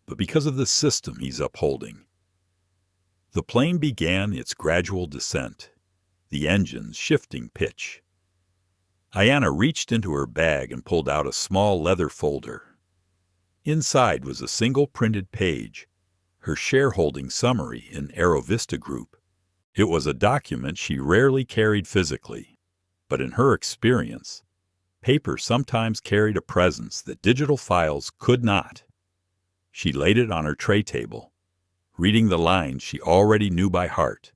A: but because of the system he's upholding." The plane began its gradual descent, the engines shifting pitch. Ayanna reached into her bag and pulled out a small leather folder. Inside was a single printed page, her shareholding summary in Aerovista Group. It was a document she rarely carried physically, but in her experience, Paper sometimes carried a presence that digital files could not. She laid it on her tray table, reading the lines she already knew by heart.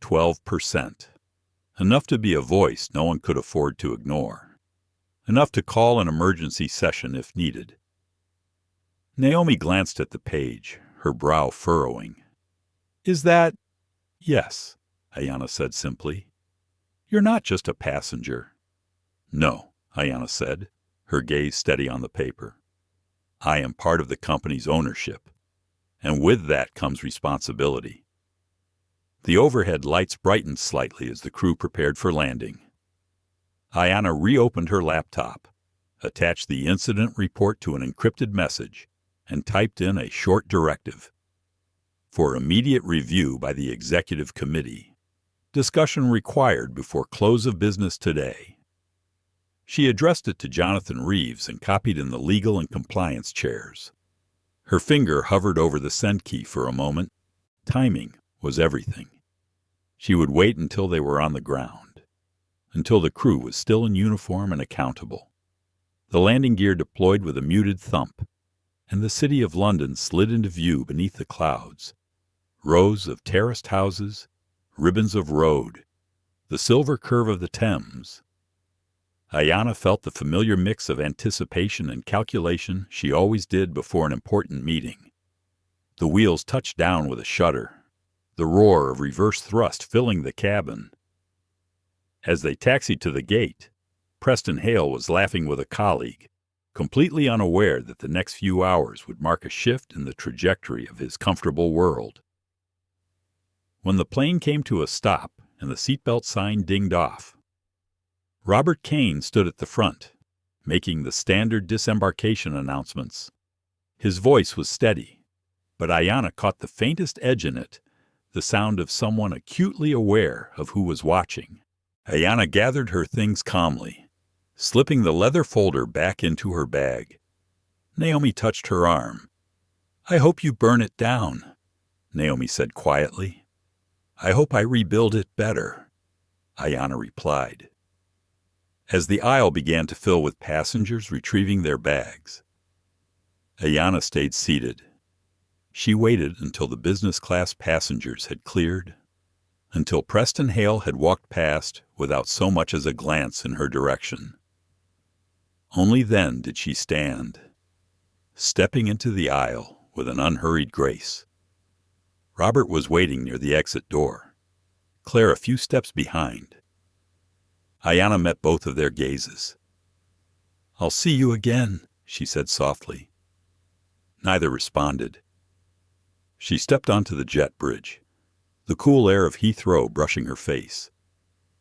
A: 12%. Enough to be a voice no one could afford to ignore. Enough to call an emergency session if needed. Naomi glanced at the page, her brow furrowing. Is that? Yes, Ayanna said simply. You're not just a passenger. No, Ayanna said, her gaze steady on the paper. I am part of the company's ownership, and with that comes responsibility. The overhead lights brightened slightly as the crew prepared for landing. Ayanna reopened her laptop, attached the incident report to an encrypted message, and typed in a short directive. For immediate review by the executive committee. Discussion required before close of business today. She addressed it to Jonathan Reeves and copied in the legal and compliance chairs. Her finger hovered over the send key for a moment. Timing was everything. She would wait until they were on the ground, until the crew was still in uniform and accountable. The landing gear deployed with a muted thump, and the city of London slid into view beneath the clouds. Rows of terraced houses, ribbons of road, the silver curve of the Thames. Ayanna felt the familiar mix of anticipation and calculation she always did before an important meeting. The wheels touched down with a shudder, the roar of reverse thrust filling the cabin. As they taxied to the gate, Preston Hale was laughing with a colleague, completely unaware that the next few hours would mark a shift in the trajectory of his comfortable world. When the plane came to a stop and the seatbelt sign dinged off, Robert Kane stood at the front, making the standard disembarkation announcements. His voice was steady, but Ayanna caught the faintest edge in it, the sound of someone acutely aware of who was watching. Ayanna gathered her things calmly, slipping the leather folder back into her bag. Naomi touched her arm. I hope you burn it down, Naomi said quietly. I hope I rebuild it better, Ayanna replied. As the aisle began to fill with passengers retrieving their bags, Ayanna stayed seated. She waited until the business class passengers had cleared, until Preston Hale had walked past without so much as a glance in her direction. Only then did she stand, stepping into the aisle with an unhurried grace. Robert was waiting near the exit door, Claire a few steps behind. Ayanna met both of their gazes. I'll see you again, she said softly. Neither responded. She stepped onto the jet bridge, the cool air of Heathrow brushing her face.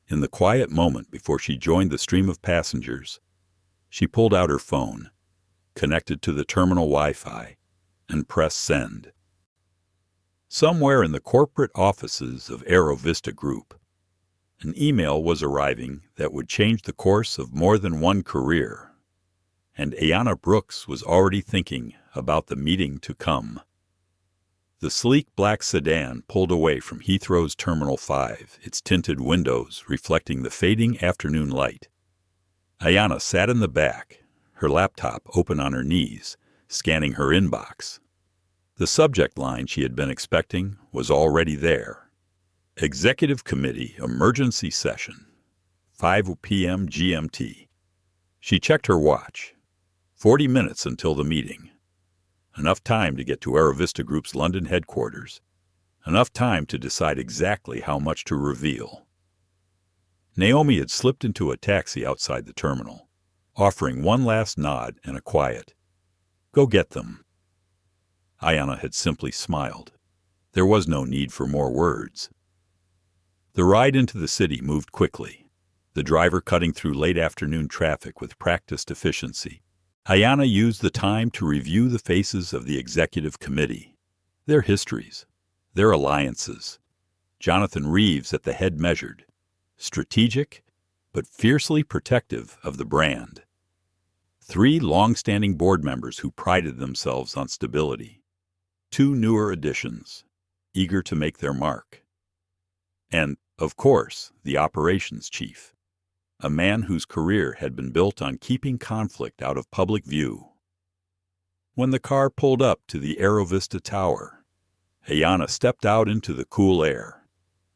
A: In the quiet moment before she joined the stream of passengers, she pulled out her phone, connected to the terminal Wi-Fi, and pressed send. Somewhere in the corporate offices of Aerovista Group, an email was arriving that would change the course of more than one career, and Ayanna Brooks was already thinking about the meeting to come. The sleek black sedan pulled away from Heathrow's Terminal 5, its tinted windows reflecting the fading afternoon light. Ayanna sat in the back, her laptop open on her knees, scanning her inbox. The subject line she had been expecting was already there. Executive Committee Emergency Session, 5 p.m. GMT. She checked her watch. 40 minutes until the meeting. Enough time to get to Aerovista Group's London headquarters. Enough time to decide exactly how much to reveal. Naomi had slipped into a taxi outside the terminal, offering one last nod and a quiet, "Go get them." Ayanna had simply smiled. There was no need for more words. The ride into the city moved quickly, the driver cutting through late afternoon traffic with practiced efficiency. Ayanna used the time to review the faces of the executive committee, their histories, their alliances. Jonathan Reeves at the head measured, strategic but fiercely protective of the brand. 3 long-standing board members who prided themselves on stability. 2 newer additions, eager to make their mark. And, of course, the operations chief. a man whose career had been built on keeping conflict out of public view. When the car pulled up to the Aerovista Tower, Ayanna stepped out into the cool air,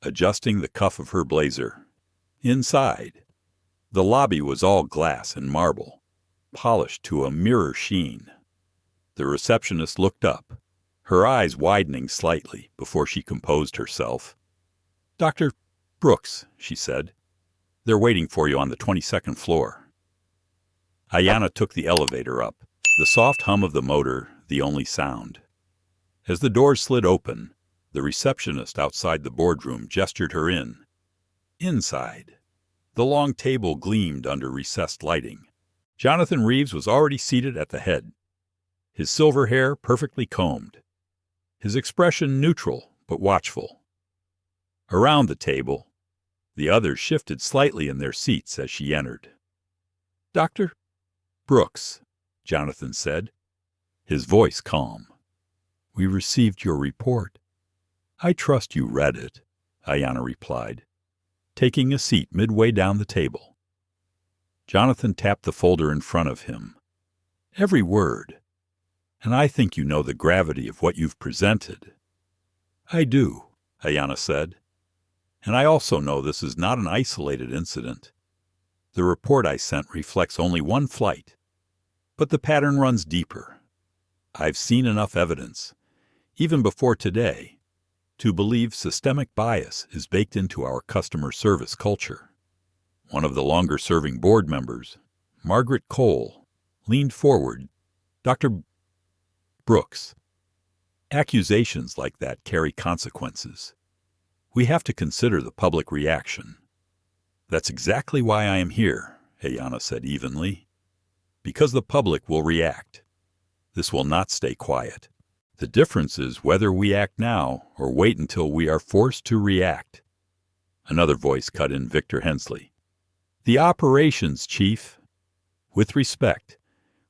A: adjusting the cuff of her blazer. Inside, the lobby was all glass and marble, polished to a mirror sheen. The receptionist looked up, her eyes widening slightly before she composed herself. "Dr. Brooks," she said, "they're waiting for you on the 22nd floor." Ayanna took the elevator up, the soft hum of the motor the only sound. As the doors slid open, the receptionist outside the boardroom gestured her in. Inside, the long table gleamed under recessed lighting. Jonathan Reeves was already seated at the head, his silver hair perfectly combed, his expression neutral but watchful. Around the table, the others shifted slightly in their seats as she entered. "Dr. Brooks," Jonathan said, his voice calm. "We received your report." "I trust you read it," Ayanna replied, taking a seat midway down the table. Jonathan tapped the folder in front of him. "Every word. And I think you know the gravity of what you've presented." "I do," Ayanna said. "And I also know this is not an isolated incident. The report I sent reflects only one flight, but the pattern runs deeper. I've seen enough evidence, even before today, to believe systemic bias is baked into our customer service culture." One of the longer-serving board members, Margaret Cole, leaned forward. "Dr. Brooks, accusations like that carry consequences. We have to consider the public reaction." "That's exactly why I am here," Ayanna said evenly. "Because the public will react. This will not stay quiet. The difference is whether we act now or wait until we are forced to react." Another voice cut in, Victor Hensley. "The operations chief. With respect,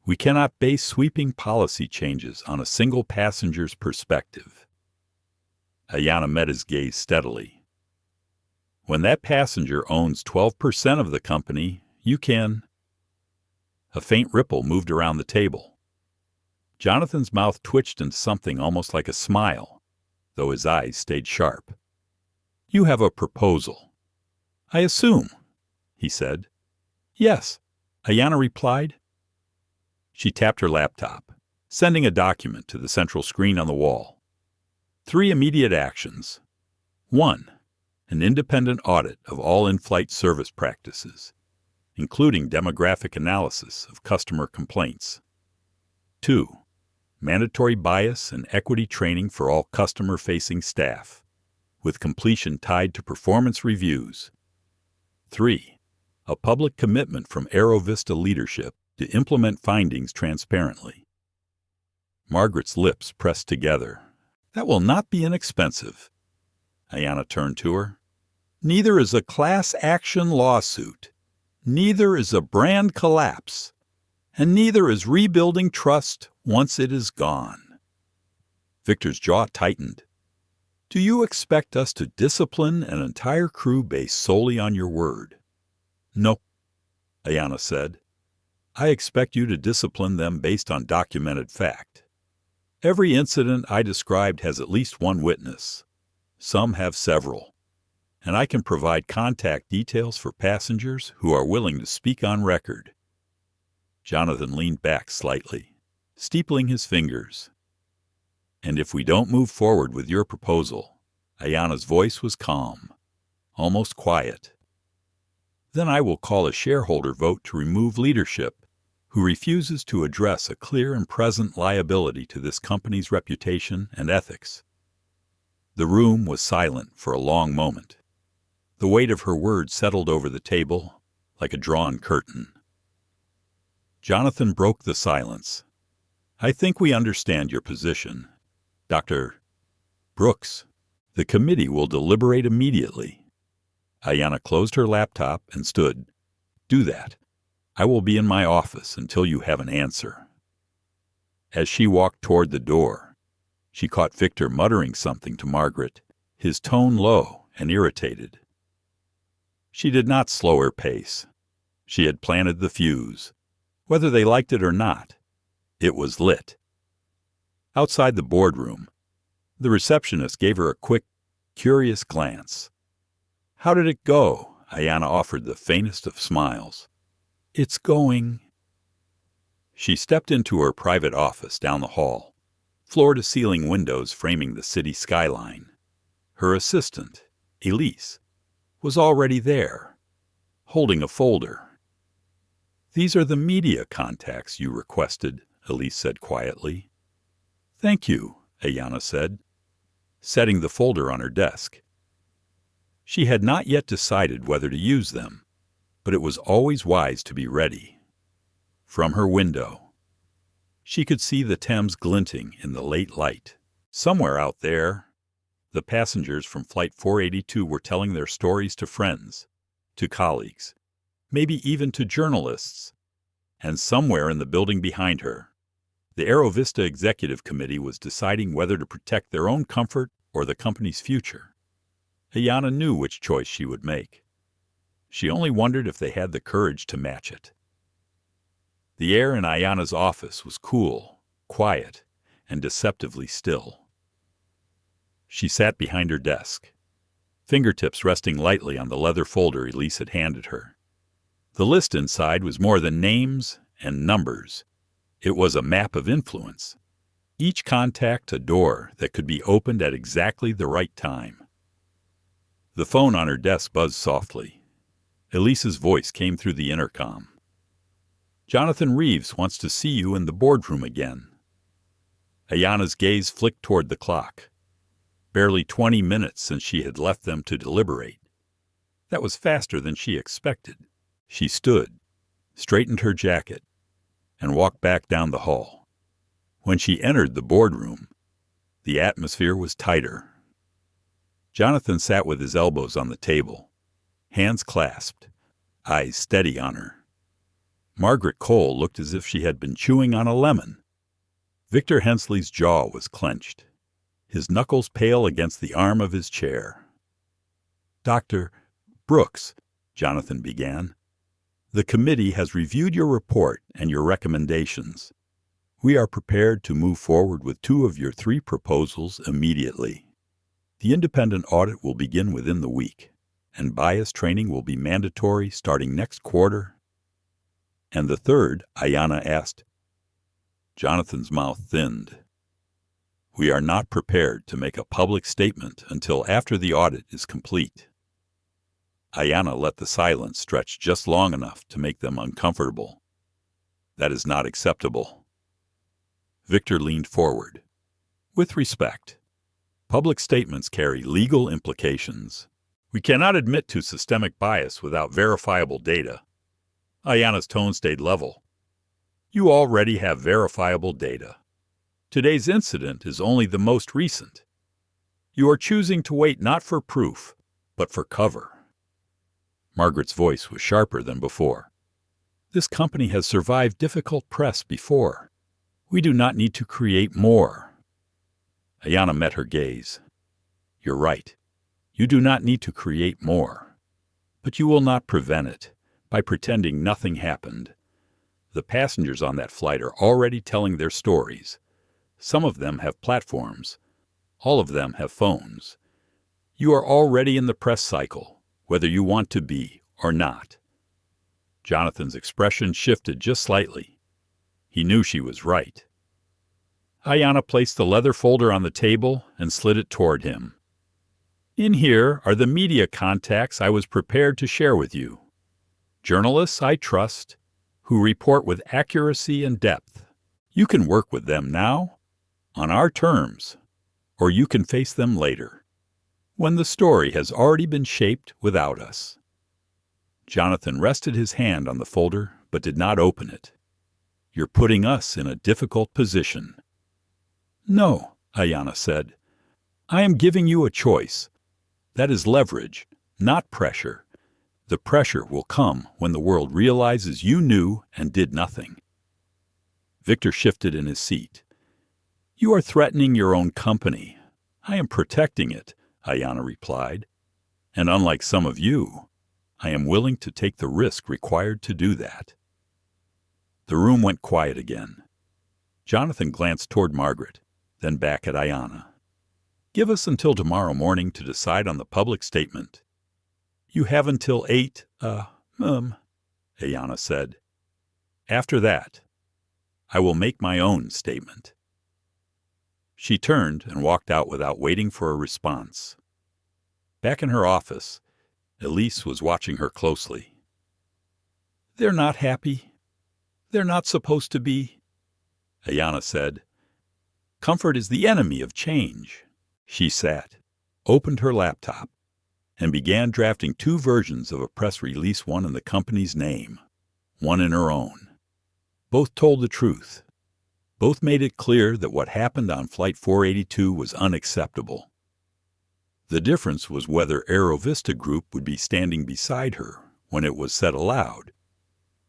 A: we cannot base sweeping policy changes on a single passenger's perspective." Ayanna met his gaze steadily. "When that passenger owns 12% of the company, you can—" A faint ripple moved around the table. Jonathan's mouth twitched into something almost like a smile, though his eyes stayed sharp. "You have a proposal." "I assume," he said. "Yes," Ayanna replied. She tapped her laptop, sending a document to the central screen on the wall. 3 immediate actions. 1. An independent audit of all in-flight service practices, including demographic analysis of customer complaints. 2. Mandatory bias and equity training for all customer-facing staff, with completion tied to performance reviews. 3. A public commitment from Aerovista leadership to implement findings transparently. Margaret's lips pressed together. "That will not be inexpensive." Ayanna turned to her. "Neither is a class action lawsuit. Neither is a brand collapse. And neither is rebuilding trust once it is gone." Victor's jaw tightened. "Do you expect us to discipline an entire crew based solely on your word?" "No," Ayanna said. "I expect you to discipline them based on documented fact. Every incident I described has at least one witness. Some have several. And I can provide contact details for passengers who are willing to speak on record." Jonathan leaned back slightly, steepling his fingers. "And if we don't move forward with your proposal," Ayanna's voice was calm, almost quiet, "then I will call a shareholder vote to remove leadership who refuses to address a clear and present liability to this company's reputation and ethics." The room was silent for a long moment. The weight of her words settled over the table like a drawn curtain. Jonathan broke the silence. "I think we understand your position, Dr. Brooks. The committee will deliberate immediately." Ayanna closed her laptop and stood. "Do that. I will be in my office until you have an answer." As she walked toward the door, she caught Victor muttering something to Margaret, his tone low and irritated. She did not slow her pace. She had planted the fuse. Whether they liked it or not, it was lit. Outside the boardroom, the receptionist gave her a quick, curious glance. "How did it go?" Ayanna offered the faintest of smiles. "It's going." She stepped into her private office down the hall, floor-to-ceiling windows framing the city skyline. Her assistant, Elise, was already there, holding a folder. "These are the media contacts you requested," Elise said quietly. "Thank you," Ayanna said, setting the folder on her desk. She had not yet decided whether to use them, but it was always wise to be ready. From her window, she could see the Thames glinting in the late light. Somewhere out there, the passengers from Flight 482 were telling their stories to friends, to colleagues, maybe even to journalists. And somewhere in the building behind her, the Aerovista Executive Committee was deciding whether to protect their own comfort or the company's future. Ayanna knew which choice she would make. She only wondered if they had the courage to match it. The air in Ayanna's office was cool, quiet, and deceptively still. She sat behind her desk, fingertips resting lightly on the leather folder Elise had handed her. The list inside was more than names and numbers. It was a map of influence. Each contact a door that could be opened at exactly the right time. The phone on her desk buzzed softly. Elise's voice came through the intercom. "Jonathan Reeves wants to see you in the boardroom again." Ayanna's gaze flicked toward the clock. Barely 20 minutes since she had left them to deliberate. That was faster than she expected. She stood, straightened her jacket, and walked back down the hall. When she entered the boardroom, the atmosphere was tighter. Jonathan sat with his elbows on the table, hands clasped, eyes steady on her. Margaret Cole looked as if she had been chewing on a lemon. Victor Hensley's jaw was clenched, his knuckles pale against the arm of his chair. "Dr. Brooks," Jonathan began, "the committee has reviewed your report and your recommendations. We are prepared to move forward with 2 of your 3 proposals immediately. The independent audit will begin within the week, and bias training will be mandatory starting next quarter." "And the third?" Ayanna asked. Jonathan's mouth thinned. "We are not prepared to make a public statement until after the audit is complete." Ayanna let the silence stretch just long enough to make them uncomfortable. "That is not acceptable." Victor leaned forward. "With respect, public statements carry legal implications. We cannot admit to systemic bias without verifiable data." Ayanna's tone stayed level. "You already have verifiable data. Today's incident is only the most recent. You are choosing to wait not for proof, but for cover." Margaret's voice was sharper than before. "This company has survived difficult press before. We do not need to create more." Ayanna met her gaze. "You're right. You do not need to create more. But you will not prevent it by pretending nothing happened. The passengers on that flight are already telling their stories. Some of them have platforms. All of them have phones. You are already in the press cycle, whether you want to be or not." Jonathan's expression shifted just slightly. He knew she was right. Ayanna placed the leather folder on the table and slid it toward him. "In here are the media contacts I was prepared to share with you. Journalists I trust, who report with accuracy and depth. You can work with them now, on our terms, or you can face them later, when the story has already been shaped without us." Jonathan rested his hand on the folder but did not open it. "You're putting us in a difficult position." "No," Ayanna said. "I am giving you a choice. That is leverage, not pressure. The pressure will come when the world realizes you knew and did nothing." Victor shifted in his seat. "You are threatening your own company. I am protecting it," Ayanna replied. "And unlike some of you, I am willing to take the risk required to do that." The room went quiet again. Jonathan glanced toward Margaret, then back at Ayanna. "Give us until tomorrow morning to decide on the public statement." "You have until 8, Ayanna said. "After that, I will make my own statement." She turned and walked out without waiting for a response. Back in her office, Elise was watching her closely. "They're not happy. They're not supposed to be," Ayanna said. "Comfort is the enemy of change." She sat, opened her laptop, and began drafting 2 versions of a press release, one in the company's name, one in her own. Both told the truth. Both made it clear that what happened on Flight 482 was unacceptable. The difference was whether Aerovista Group would be standing beside her when it was said aloud.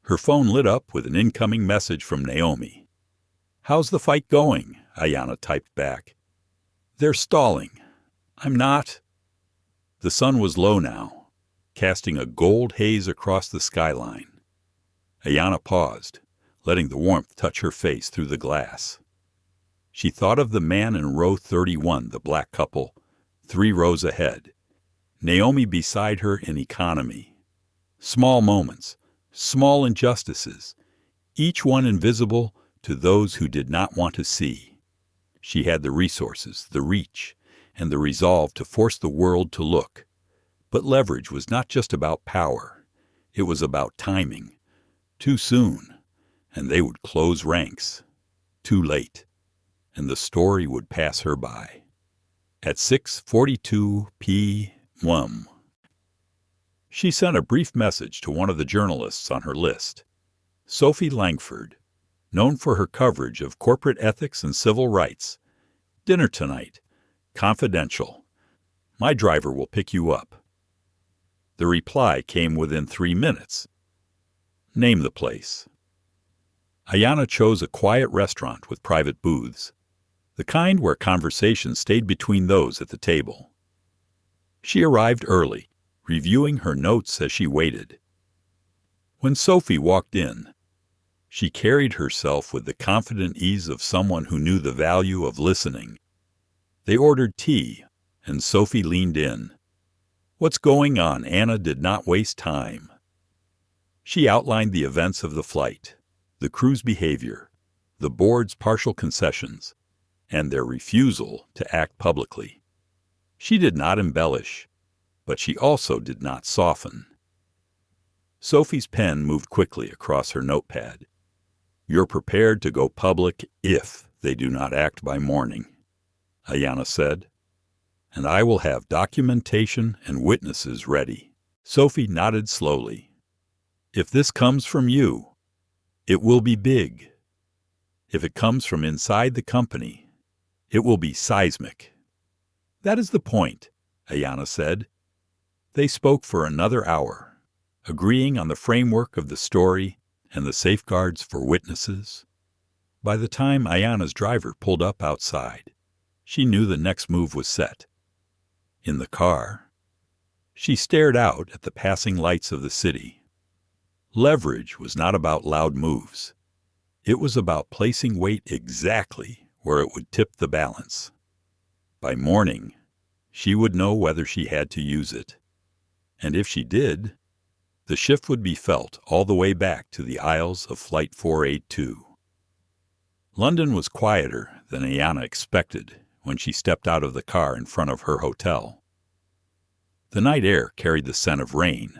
A: Her phone lit up with an incoming message from Naomi. "How's the fight going?" Ayanna typed back. "They're stalling. I'm not." The sun was low now, casting a gold haze across the skyline. Ayanna paused, letting the warmth touch her face through the glass. She thought of the man in row 31, the black couple, 3 rows ahead. Naomi beside her in economy. Small moments, small injustices, each one invisible to those who did not want to see. She had the resources, the reach, and the resolve to force the world to look. But leverage was not just about power. It was about timing. Too soon, and they would close ranks. Too late, and the story would pass her by. At 6:42 p.m., she sent a brief message to one of the journalists on her list. Sophie Langford, known for her coverage of corporate ethics and civil rights. "Dinner tonight. Confidential. My driver will pick you up." The reply came within 3 minutes. "Name the place." Ayanna chose a quiet restaurant with private booths, the kind where conversation stayed between those at the table. She arrived early, reviewing her notes as she waited. When Sophie walked in, she carried herself with the confident ease of someone who knew the value of listening. They ordered tea, and Sophie leaned in. "What's going on?" Anna did not waste time. She outlined the events of the flight, the crew's behavior, the board's partial concessions, and their refusal to act publicly. She did not embellish, but she also did not soften. Sophie's pen moved quickly across her notepad. "You're prepared to go public if they do not act by morning," Ayanna said, "and I will have documentation and witnesses ready." Sophie nodded slowly. "If this comes from you, it will be big. If it comes from inside the company, it will be seismic." "That is the point," Ayanna said. They spoke for another hour, agreeing on the framework of the story and the safeguards for witnesses. By the time Ayanna's driver pulled up outside, she knew the next move was set. In the car, she stared out at the passing lights of the city. Leverage was not about loud moves. It was about placing weight exactly where it would tip the balance. By morning, she would know whether she had to use it. And if she did, the shift would be felt all the way back to the aisles of Flight 482. London was quieter than Ayanna expected when she stepped out of the car in front of her hotel. The night air carried the scent of rain,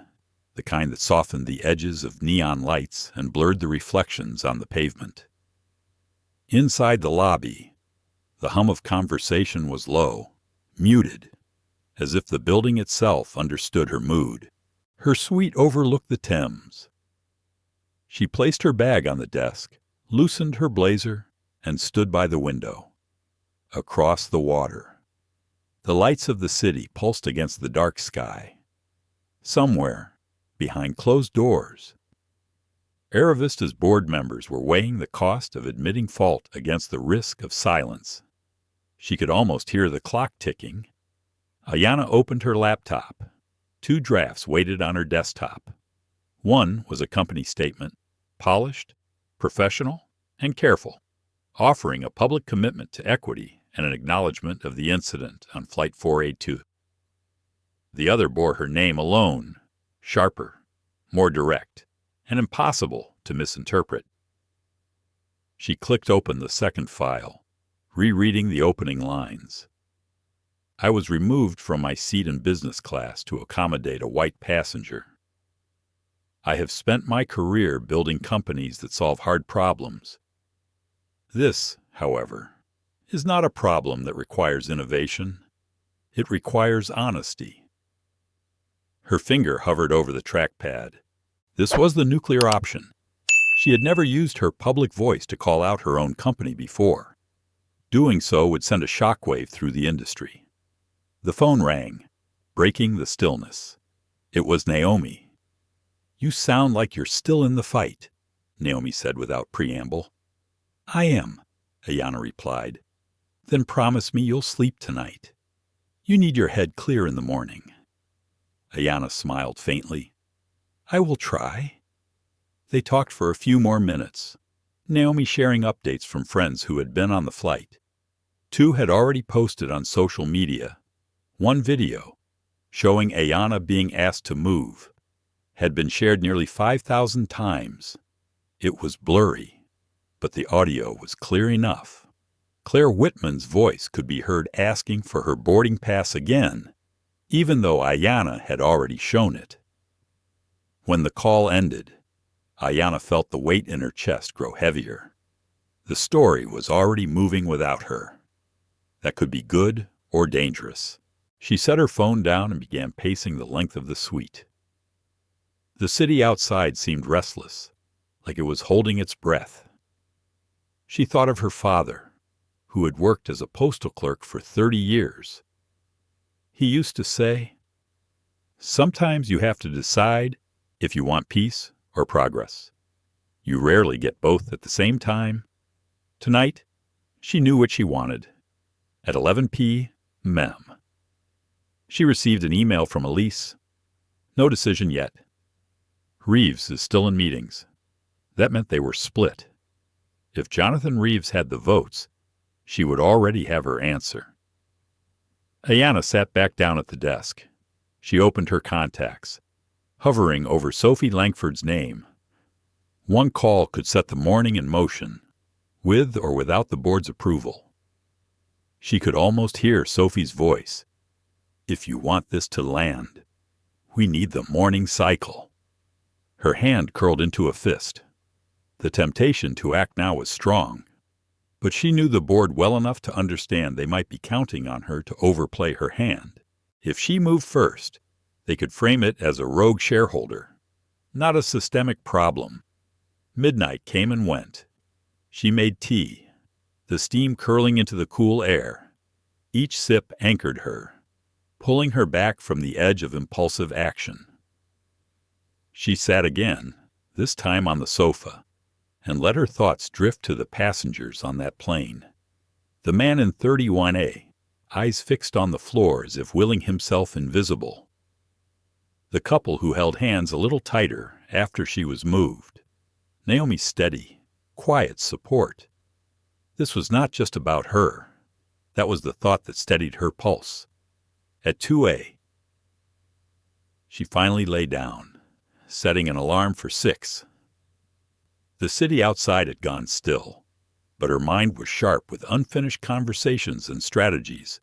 A: the kind that softened the edges of neon lights and blurred the reflections on the pavement. Inside the lobby, the hum of conversation was low, muted, as if the building itself understood her mood. Her suite overlooked the Thames. She placed her bag on the desk, loosened her blazer, and stood by the window. Across the water, the lights of the city pulsed against the dark sky. Somewhere, behind closed doors, Aerovista's board members were weighing the cost of admitting fault against the risk of silence. She could almost hear the clock ticking. Ayanna opened her laptop. Two drafts waited on her desktop. One was a company statement, polished, professional, and careful, offering a public commitment to equity and an acknowledgment of the incident on Flight 482. The other bore her name alone, sharper, more direct, and impossible to misinterpret. She clicked open the second file, rereading the opening lines. I was removed from my seat in business class to accommodate a white passenger. I have spent my career building companies that solve hard problems. This, however, is not a problem that requires innovation. It requires honesty. Her finger hovered over the trackpad. This was the nuclear option. She had never used her public voice to call out her own company before. Doing so would send a shockwave through the industry. The phone rang, breaking the stillness. It was Naomi. "You sound like you're still in the fight," Naomi said without preamble. "I am," Ayanna replied. "Then promise me you'll sleep tonight. You need your head clear in the morning." Ayanna smiled faintly. "I will try." They talked for a few more minutes, Naomi sharing updates from friends who had been on the flight. Two had already posted on social media. One video, showing Ayanna being asked to move, had been shared nearly 5,000 times. It was blurry, but the audio was clear enough. Claire Whitman's voice could be heard asking for her boarding pass again, even though Ayanna had already shown it. When the call ended, Ayanna felt the weight in her chest grow heavier. The story was already moving without her. That could be good or dangerous. She set her phone down and began pacing the length of the suite. The city outside seemed restless, like it was holding its breath. She thought of her father, who had worked as a postal clerk for 30 years. He used to say, "Sometimes you have to decide if you want peace or progress. You rarely get both at the same time." Tonight, she knew what she wanted. At 11 p.m. She received an email from Elise. No decision yet. Reeves is still in meetings. That meant they were split. If Jonathan Reeves had the votes, she would already have her answer. Ayanna sat back down at the desk. She opened her contacts, hovering over Sophie Langford's name. One call could set the morning in motion, with or without the board's approval. She could almost hear Sophie's voice. "If you want this to land, we need the morning cycle." Her hand curled into a fist. The temptation to act now was strong, but she knew the board well enough to understand they might be counting on her to overplay her hand. If she moved first, they could frame it as a rogue shareholder, not a systemic problem. Midnight came and went. She made tea, the steam curling into the cool air. Each sip anchored her, pulling her back from the edge of impulsive action. She sat again, this time on the sofa, and let her thoughts drift to the passengers on that plane. The man in 31A, eyes fixed on the floor as if willing himself invisible. The couple who held hands a little tighter after she was moved. Naomi's steady, quiet support. This was not just about her. That was the thought that steadied her pulse. At 2A, she finally lay down, setting an alarm for 6. The city outside had gone still, but her mind was sharp with unfinished conversations and strategies.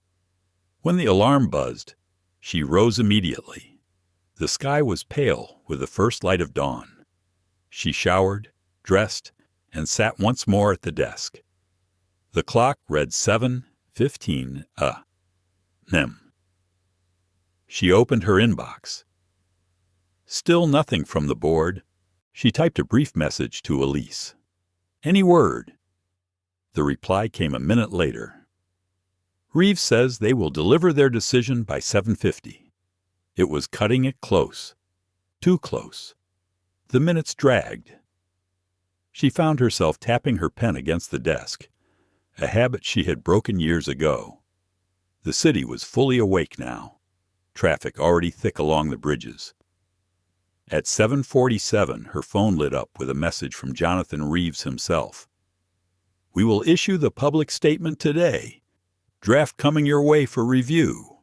A: When the alarm buzzed, she rose immediately. The sky was pale with the first light of dawn. She showered, dressed, and sat once more at the desk. The clock read 7:15 a.m. She opened her inbox. Still nothing from the board. She typed a brief message to Elise. "Any word?" The reply came a minute later. "Reeves says they will deliver their decision by 7:50. It was cutting it close. Too close. The minutes dragged. She found herself tapping her pen against the desk, a habit she had broken years ago. The city was fully awake now, traffic already thick along the bridges. At 7:47, her phone lit up with a message from Jonathan Reeves himself. "We will issue the public statement today. Draft coming your way for review."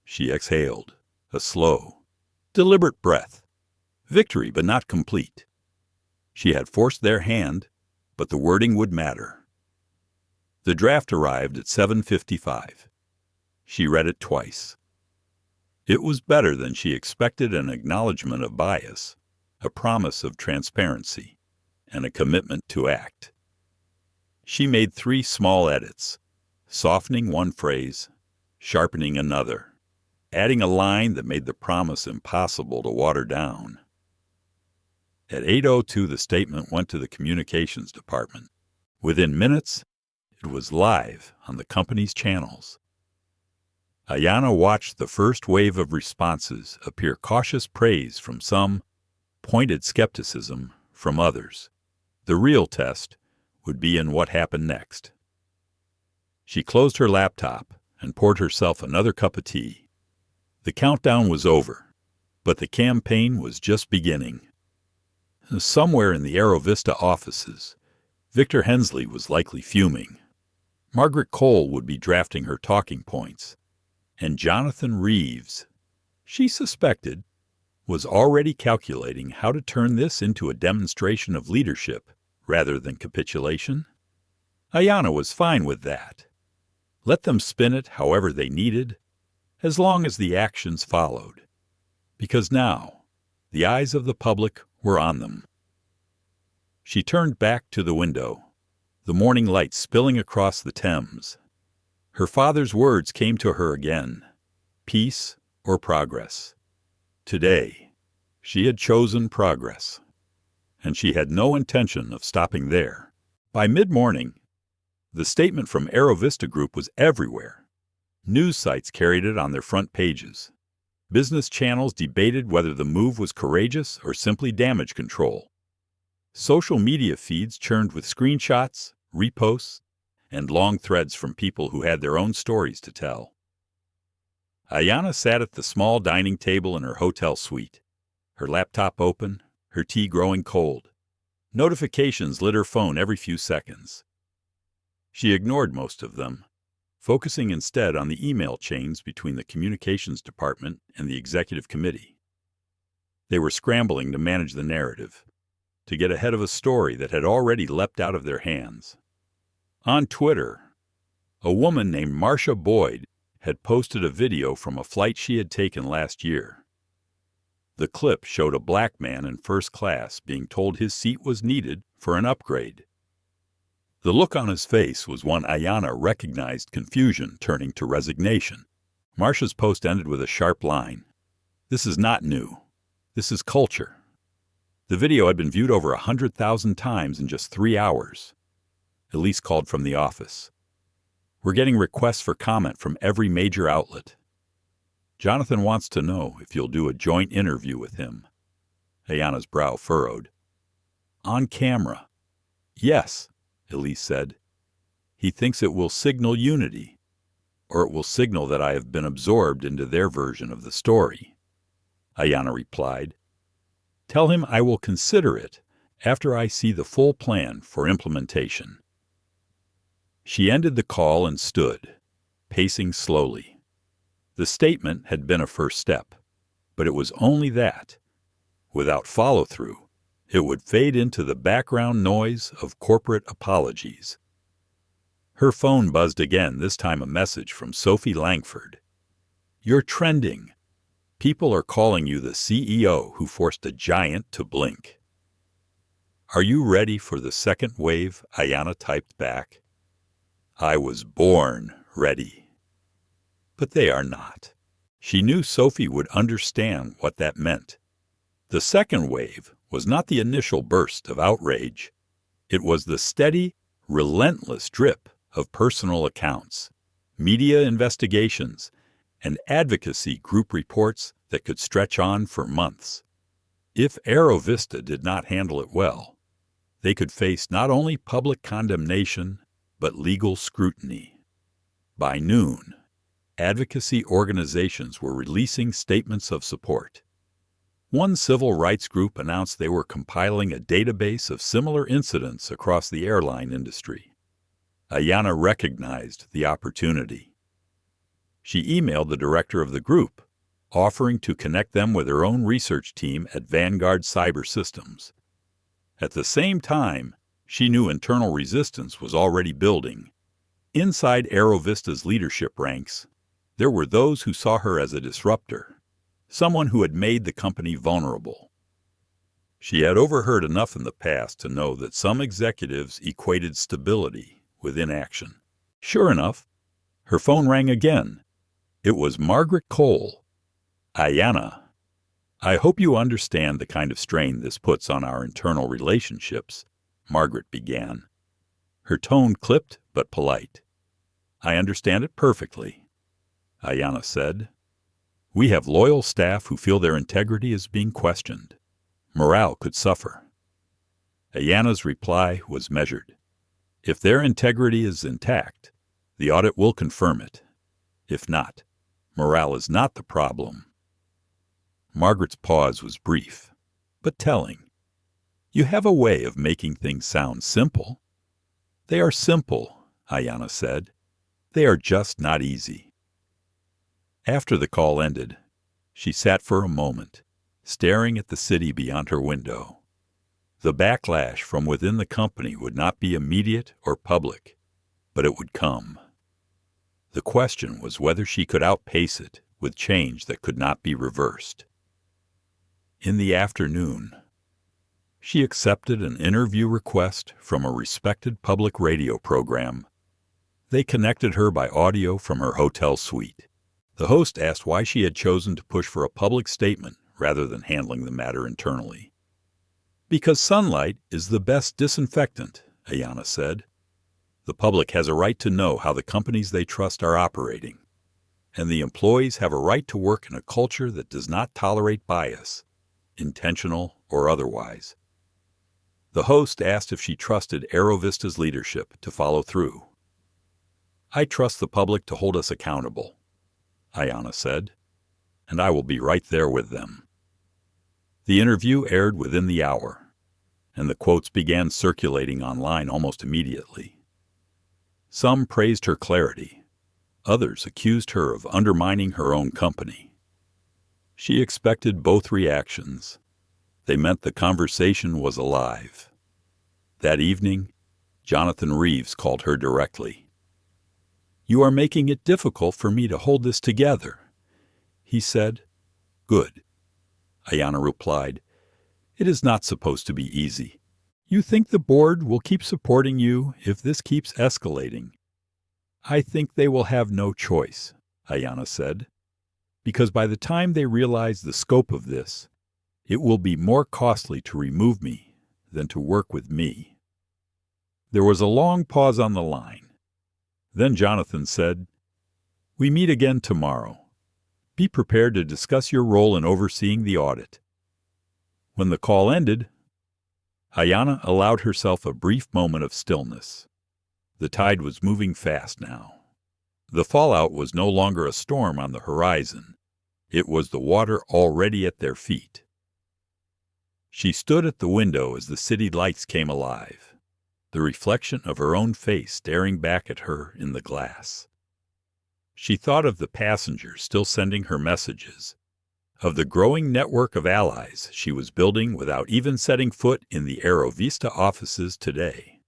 A: She exhaled, a slow, deliberate breath. Victory, but not complete. She had forced their hand, but the wording would matter. The draft arrived at 7:55. She read it twice. It was better than she expected: an acknowledgement of bias, a promise of transparency, and a commitment to act. She made 3 small edits, softening one phrase, sharpening another, adding a line that made the promise impossible to water down. At 8:02, the statement went to the communications department. Within minutes, it was live on the company's channels. Ayanna watched the first wave of responses appear: cautious praise from some, pointed skepticism from others. The real test would be in what happened next. She closed her laptop and poured herself another cup of tea. The countdown was over, but the campaign was just beginning. Somewhere in the Aerovista offices, Victor Hensley was likely fuming. Margaret Cole would be drafting her talking points. And Jonathan Reeves, she suspected, was already calculating how to turn this into a demonstration of leadership rather than capitulation. Ayanna was fine with that. Let them spin it however they needed, as long as the actions followed. Because now, the eyes of the public were on them. She turned back to the window, the morning light spilling across the Thames. Her father's words came to her again: peace or progress. Today, she had chosen progress, and she had no intention of stopping there. By mid-morning, the statement from Aerovista Group was everywhere. News sites carried it on their front pages. Business channels debated whether the move was courageous or simply damage control. Social media feeds churned with screenshots, reposts, and long threads from people who had their own stories to tell. Ayanna sat at the small dining table in her hotel suite, her laptop open, her tea growing cold. Notifications lit her phone every few seconds. She ignored most of them, focusing instead on the email chains between the communications department and the executive committee. They were scrambling to manage the narrative, to get ahead of a story that had already leapt out of their hands. On Twitter, a woman named Marcia Boyd had posted a video from a flight she had taken last year. The clip showed a black man in first class being told his seat was needed for an upgrade. The look on his face was one Ayanna recognized: confusion turning to resignation. Marcia's post ended with a sharp line: "This is not new. This is culture." The video had been viewed over 100,000 times in just 3 hours. Elise called from the office. "We're getting requests for comment from every major outlet. Jonathan wants to know if you'll do a joint interview with him." Ayanna's brow furrowed. "On camera." "Yes," Elise said. "He thinks it will signal unity, or it will signal that I have been absorbed into their version of the story." Ayanna replied, "Tell him I will consider it after I see the full plan for implementation." She ended the call and stood, pacing slowly. The statement had been a first step, but it was only that. Without follow-through, it would fade into the background noise of corporate apologies. Her phone buzzed again, this time a message from Sophie Langford. "You're trending. People are calling you the CEO who forced a giant to blink." "Are you ready for the second wave?" Ayanna typed back. "I was born ready." But they are not. She knew Sophie would understand what that meant. The second wave was not the initial burst of outrage. It was the steady, relentless drip of personal accounts, media investigations, and advocacy group reports that could stretch on for months. If Aerovista did not handle it well, they could face not only public condemnation, but legal scrutiny. By noon, advocacy organizations were releasing statements of support. One civil rights group announced they were compiling a database of similar incidents across the airline industry. Ayanna recognized the opportunity. She emailed the director of the group, offering to connect them with her own research team at Vanguard Cyber Systems. At the same time, she knew internal resistance was already building. Inside Aerovista's leadership ranks, there were those who saw her as a disruptor, someone who had made the company vulnerable. She had overheard enough in the past to know that some executives equated stability with inaction. Sure enough, her phone rang again. It was Margaret Cole. "Ayanna, I hope you understand the kind of strain this puts on our internal relationships," Margaret began. Her tone clipped but polite. "I understand it perfectly," Ayanna said. "We have loyal staff who feel their integrity is being questioned. Morale could suffer." Ayanna's reply was measured. "If their integrity is intact, the audit will confirm it. If not, morale is not the problem." Margaret's pause was brief, but telling. "You have a way of making things sound simple." "They are simple," Ayanna said. "They are just not easy." After the call ended, she sat for a moment, staring at the city beyond her window. The backlash from within the company would not be immediate or public, but it would come. The question was whether she could outpace it with change that could not be reversed. In the afternoon, she accepted an interview request from a respected public radio program. They connected her by audio from her hotel suite. The host asked why she had chosen to push for a public statement rather than handling the matter internally. "Because sunlight is the best disinfectant," Ayanna said. "The public has a right to know how the companies they trust are operating, and the employees have a right to work in a culture that does not tolerate bias, intentional or otherwise." The host asked if she trusted Aerovista's leadership to follow through. "I trust the public to hold us accountable," Ayanna said, "and I will be right there with them." The interview aired within the hour, and the quotes began circulating online almost immediately. Some praised her clarity. Others accused her of undermining her own company. She expected both reactions. They meant the conversation was alive. That evening, Jonathan Reeves called her directly. "You are making it difficult for me to hold this together," he said. "Good," Ayanna replied. "It is not supposed to be easy. You think the board will keep supporting you if this keeps escalating?" "I think they will have no choice," Ayanna said, "because by the time they realize the scope of this, it will be more costly to remove me than to work with me." There was a long pause on the line. Then Jonathan said, "We meet again tomorrow. Be prepared to discuss your role in overseeing the audit." When the call ended, Ayanna allowed herself a brief moment of stillness. The tide was moving fast now. The fallout was no longer a storm on the horizon. It was the water already at their feet. She stood at the window as the city lights came alive, the reflection of her own face staring back at her in the glass. She thought of the passengers still sending her messages, of the growing network of allies she was building without even setting foot in the Aerovista offices today.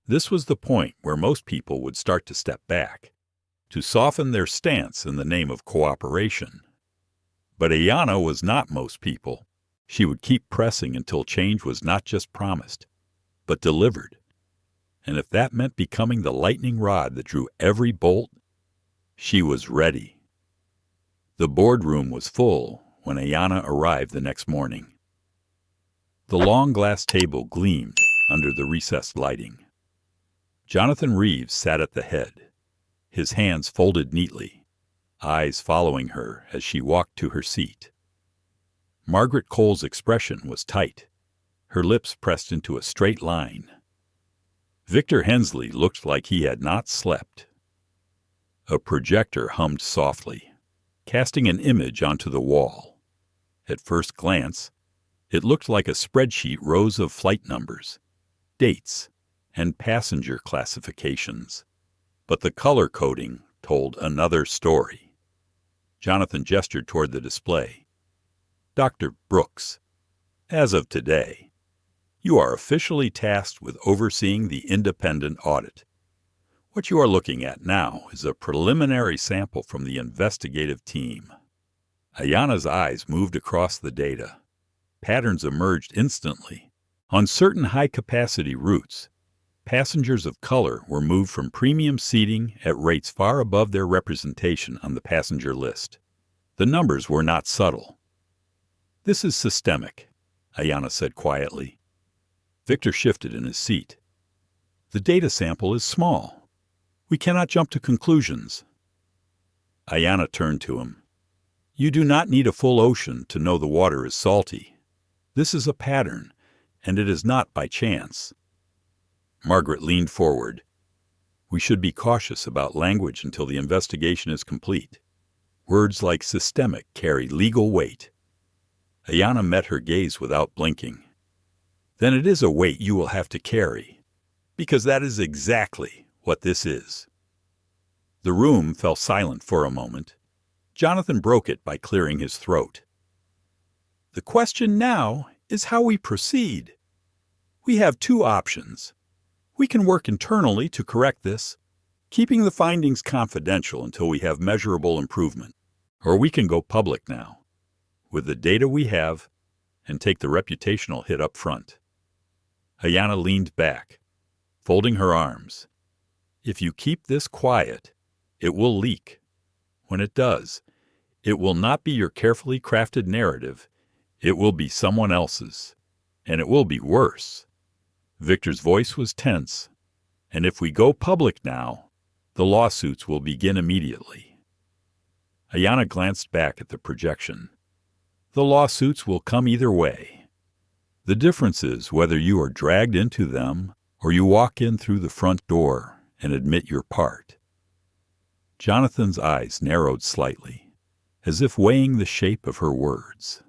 A: This was the point where most people would start to step back, to soften their stance in the name of cooperation. But Ayanna was not most people. She would keep pressing until change was not just promised, but delivered. And if that meant becoming the lightning rod that drew every bolt, she was ready. The boardroom was full when Ayanna arrived the next morning. The long glass table gleamed under the recessed lighting. Jonathan Reeves sat at the head, his hands folded neatly, eyes following her as she walked to her seat. Margaret Cole's expression was tight, her lips pressed into a straight line. Victor Hensley looked like he had not slept. A projector hummed softly, casting an image onto the wall. At first glance, it looked like a spreadsheet rows of flight numbers, dates, and passenger classifications. But the color coding told another story. Jonathan gestured toward the display. Dr. Brooks, as of today, you are officially tasked with overseeing the independent audit. What you are looking at now is a preliminary sample from the investigative team. Ayanna's eyes moved across the data. Patterns emerged instantly. On certain high-capacity routes, passengers of color were moved from premium seating at rates far above their representation on the passenger list. The numbers were not subtle. This is systemic, Ayanna said quietly. Victor shifted in his seat. The data sample is small. We cannot jump to conclusions. Ayanna turned to him. You do not need a full ocean to know the water is salty. This is a pattern, and it is not by chance. Margaret leaned forward. We should be cautious about language until the investigation is complete. Words like systemic carry legal weight. Ayanna met her gaze without blinking. Then it is a weight you will have to carry, because that is exactly what this is. The room fell silent for a moment. Jonathan broke it by clearing his throat. The question now is how we proceed. We have two options. We can work internally to correct this, keeping the findings confidential until we have measurable improvement. Or we can go public now, with the data we have, and take the reputational hit up front. Ayanna leaned back, folding her arms. If you keep this quiet, it will leak. When it does, it will not be your carefully crafted narrative. It will be someone else's. And it will be worse. Victor's voice was tense. And if we go public now, the lawsuits will begin immediately. Ayanna glanced back at the projection. The lawsuits will come either way. The difference is whether you are dragged into them or you walk in through the front door and admit your part. Jonathan's eyes narrowed slightly, as if weighing the shape of her words.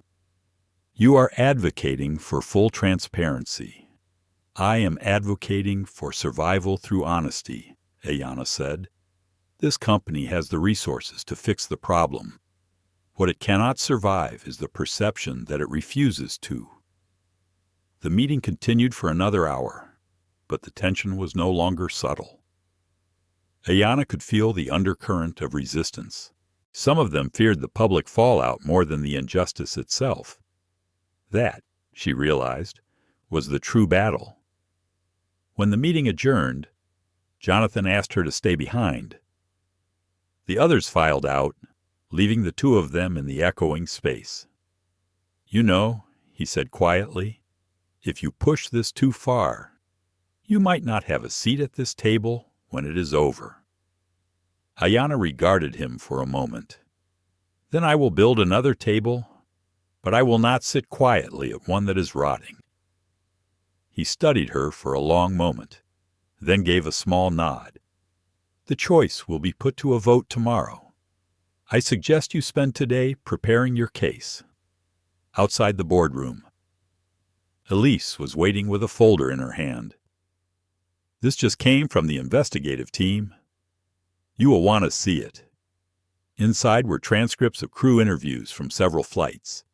A: You are advocating for full transparency. I am advocating for survival through honesty, Ayanna said. This company has the resources to fix the problem. What it cannot survive is the perception that it refuses to. The meeting continued for another hour, but the tension was no longer subtle. Ayanna could feel the undercurrent of resistance. Some of them feared the public fallout more than the injustice itself. That, she realized, was the true battle. When the meeting adjourned, Jonathan asked her to stay behind. The others filed out, leaving the two of them in the echoing space. You know, he said quietly, if you push this too far, you might not have a seat at this table when it is over. Ayanna regarded him for a moment. Then I will build another table, but I will not sit quietly at one that is rotting. He studied her for a long moment, then gave a small nod. The choice will be put to a vote tomorrow. I suggest you spend today preparing your case. Outside the boardroom, Elise was waiting with a folder in her hand. This just came from the investigative team. You will want to see it. Inside were transcripts of crew interviews from several flights.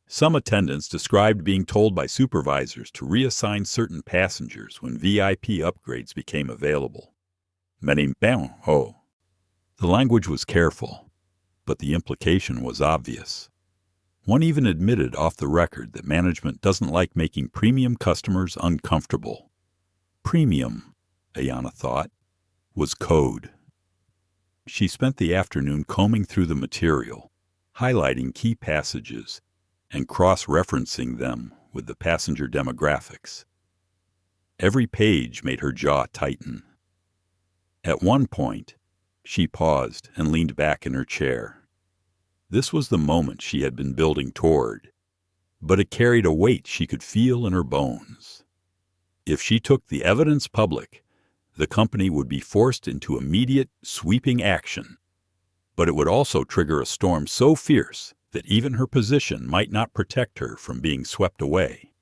A: Some attendants described being told by supervisors to reassign certain passengers when VIP upgrades became available. Many The language was careful, but the implication was obvious. One even admitted off the record that management doesn't like making premium customers uncomfortable. Premium, Ayanna thought, was code. She spent the afternoon combing through the material, highlighting key passages, and cross-referencing them with the passenger demographics. Every page made her jaw tighten. At one point, she paused and leaned back in her chair. This was the moment she had been building toward, but it carried a weight she could feel in her bones. If she took the evidence public, The company would be forced into immediate, sweeping action, but it would also trigger a storm so fierce that even her position might not protect her from being swept away.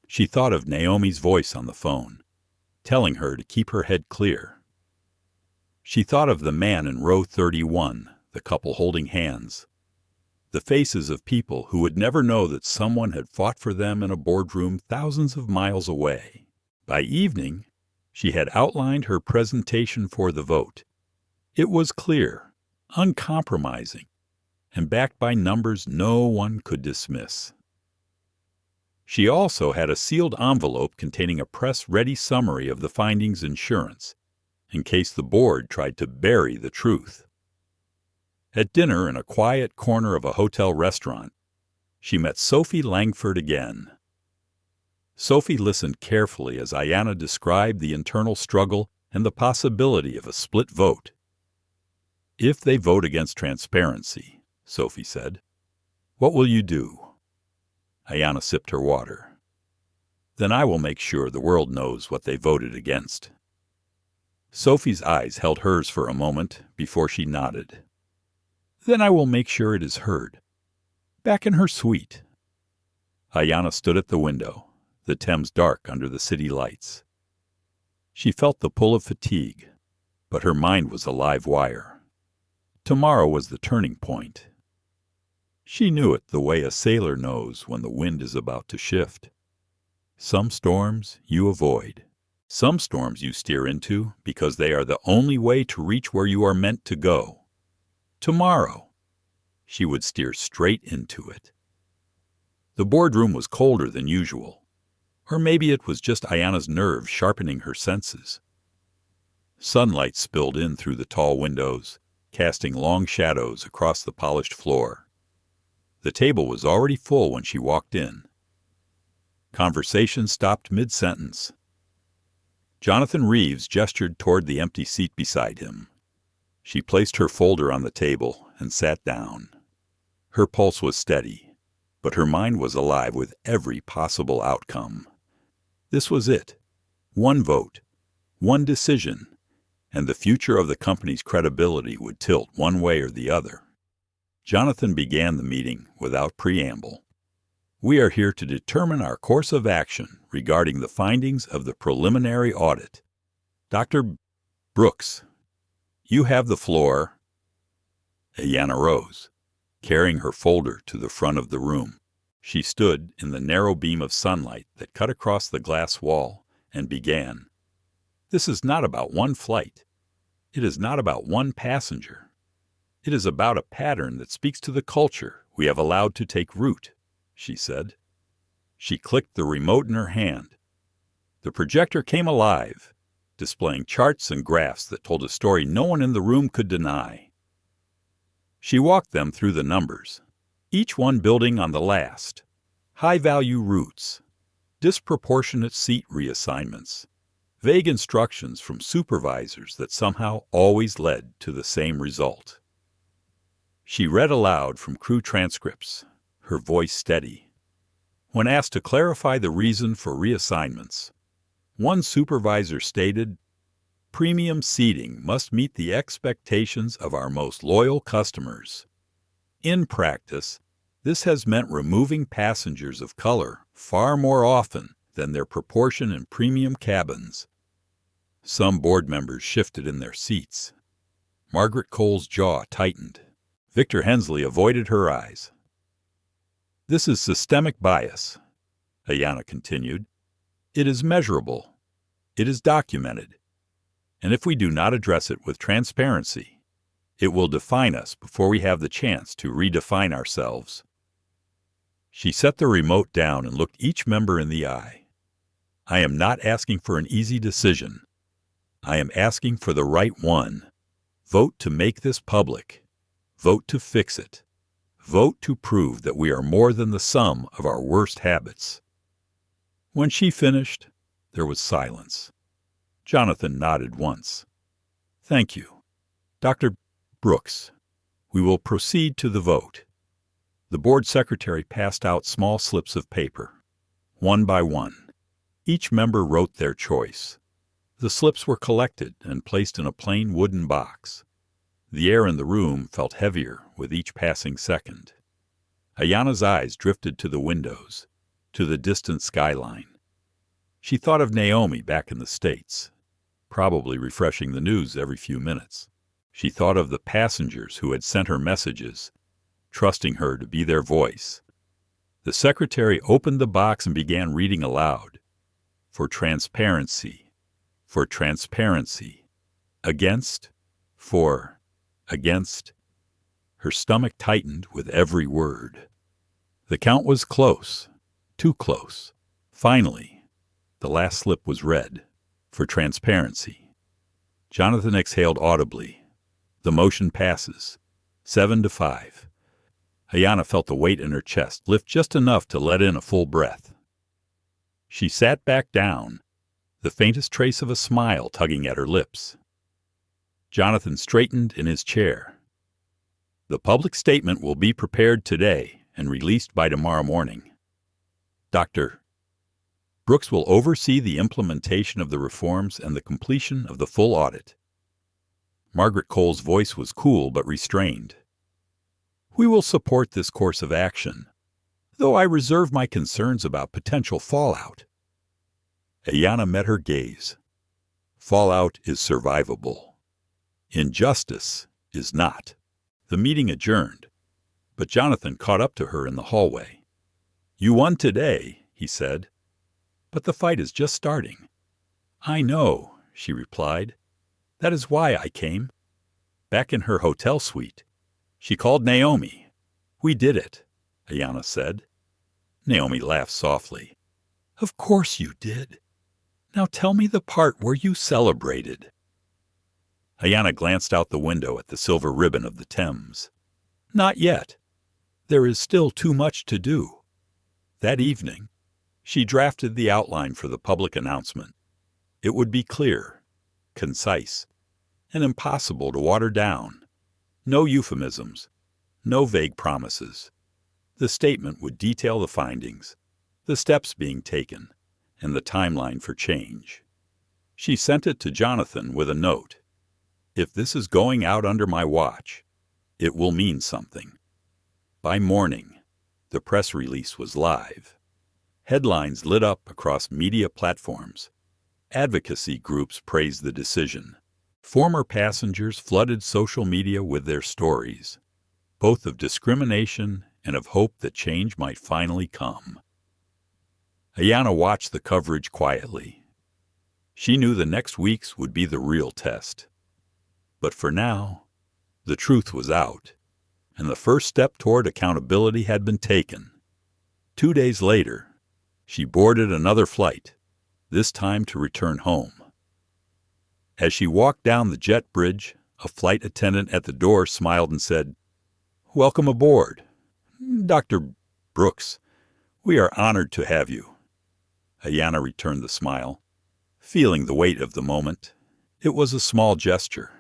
A: She thought of Naomi's voice on the phone, telling her to keep her head clear. She thought of the man in row 31, the couple holding hands, the faces of people who would never know that someone had fought for them in a boardroom thousands of miles away. By evening, she had outlined her presentation for the vote. It was clear, uncompromising, and backed by numbers no one could dismiss. She also had a sealed envelope containing a press-ready summary of the findings insurance, in case the board tried to bury the truth. At dinner in a quiet corner of a hotel restaurant, she met Sophie Langford again. Sophie listened carefully as Ayanna described the internal struggle and the possibility of a split vote. "If they vote against transparency," Sophie said, "what will you do?" Ayanna sipped her water. "Then I will make sure the world knows what they voted against." Sophie's eyes held hers for a moment before she nodded. "Then I will make sure it is heard. Back in her suite." Ayanna stood at the window, the Thames dark under the city lights. She felt the pull of fatigue, but her mind was a live wire. Tomorrow was the turning point. She knew it the way a sailor knows when the wind is about to shift. Some storms you avoid. Some storms you steer into because they are the only way to reach where you are meant to go. Tomorrow, she would steer straight into it. The boardroom was colder than usual, or maybe it was just Ayanna's nerves sharpening her senses. Sunlight spilled in through the tall windows, casting long shadows across the polished floor. The table was already full when she walked in. Conversation stopped mid-sentence. Jonathan Reeves gestured toward the empty seat beside him. She placed her folder on the table and sat down. Her pulse was steady, but her mind was alive with every possible outcome. This was it. One vote, one decision, and the future of the company's credibility would tilt one way or the other. Jonathan began the meeting without preamble. "We are here to determine our course of action regarding the findings of the preliminary audit. Dr. Brooks, you have the floor." Ayanna rose, carrying her folder to the front of the room. She stood in the narrow beam of sunlight that cut across the glass wall and began. "This is not about one flight. It is not about one passenger. It is about a pattern that speaks to the culture we have allowed to take root," she said. She clicked the remote in her hand. The projector came alive, displaying charts and graphs that told a story no one in the room could deny. She walked them through the numbers, each one building on the last. High-value routes, disproportionate seat reassignments, vague instructions from supervisors that somehow always led to the same result. She read aloud from crew transcripts, her voice steady. When asked to clarify the reason for reassignments, one supervisor stated, "Premium seating must meet the expectations of our most loyal customers. In practice, this has meant removing passengers of color far more often than their proportion in premium cabins." Some board members shifted in their seats. Margaret Cole's jaw tightened. Victor Hensley avoided her eyes. "This is systemic bias," Ayanna continued. "It is measurable. It is documented. And if we do not address it with transparency, it will define us before we have the chance to redefine ourselves." She set the remote down and looked each member in the eye. "I am not asking for an easy decision. I am asking for the right one. Vote to make this public. Vote to fix it. Vote to prove that we are more than the sum of our worst habits." When she finished, there was silence. Jonathan nodded once. "Thank you. Dr. Brooks, we will proceed to the vote." The board secretary passed out small slips of paper. One by one, each member wrote their choice. The slips were collected and placed in a plain wooden box. The air in the room felt heavier with each passing second. Ayanna's eyes drifted to the windows, to the distant skyline. She thought of Naomi back in the States, probably refreshing the news every few minutes. She thought of the passengers who had sent her messages, trusting her to be their voice. The secretary opened the box and began reading aloud. For transparency, for transparency. Against, for, against. Her stomach tightened with every word. The count was close, too close. Finally, the last slip was read. For transparency. Jonathan exhaled audibly. The motion passes. 7-5. Ayanna felt the weight in her chest lift just enough to let in a full breath. She sat back down, the faintest trace of a smile tugging at her lips. Jonathan straightened in his chair. The public statement will be prepared today and released by tomorrow morning. Dr. Brooks will oversee the implementation of the reforms and the completion of the full audit. Margaret Cole's voice was cool but restrained. We will support this course of action, though I reserve my concerns about potential fallout. Ayanna met her gaze. Fallout is survivable. Injustice is not. The meeting adjourned, but Jonathan caught up to her in the hallway. You won today, he said, but the fight is just starting. I know, she replied. That is why I came. Back in her hotel suite, she called Naomi. We did it, Ayanna said. Naomi laughed softly. Of course you did. Now tell me the part where you celebrated. Ayanna glanced out the window at the silver ribbon of the Thames. Not yet. There is still too much to do. That evening, she drafted the outline for the public announcement. It would be clear, concise, and impossible to water down. No euphemisms, no vague promises. The statement would detail the findings, the steps being taken, and the timeline for change. She sent it to Jonathan with a note. If this is going out under my watch, it will mean something. By morning, the press release was live. Headlines lit up across media platforms. Advocacy groups praised the decision. Former passengers flooded social media with their stories, both of discrimination and of hope that change might finally come. Ayanna watched the coverage quietly. She knew the next weeks would be the real test. But for now, the truth was out, and the first step toward accountability had been taken. 2 days later, she boarded another flight, this time to return home. As she walked down the jet bridge, a flight attendant at the door smiled and said, Welcome aboard. Dr. Brooks, we are honored to have you. Ayanna returned the smile, feeling the weight of the moment. It was a small gesture,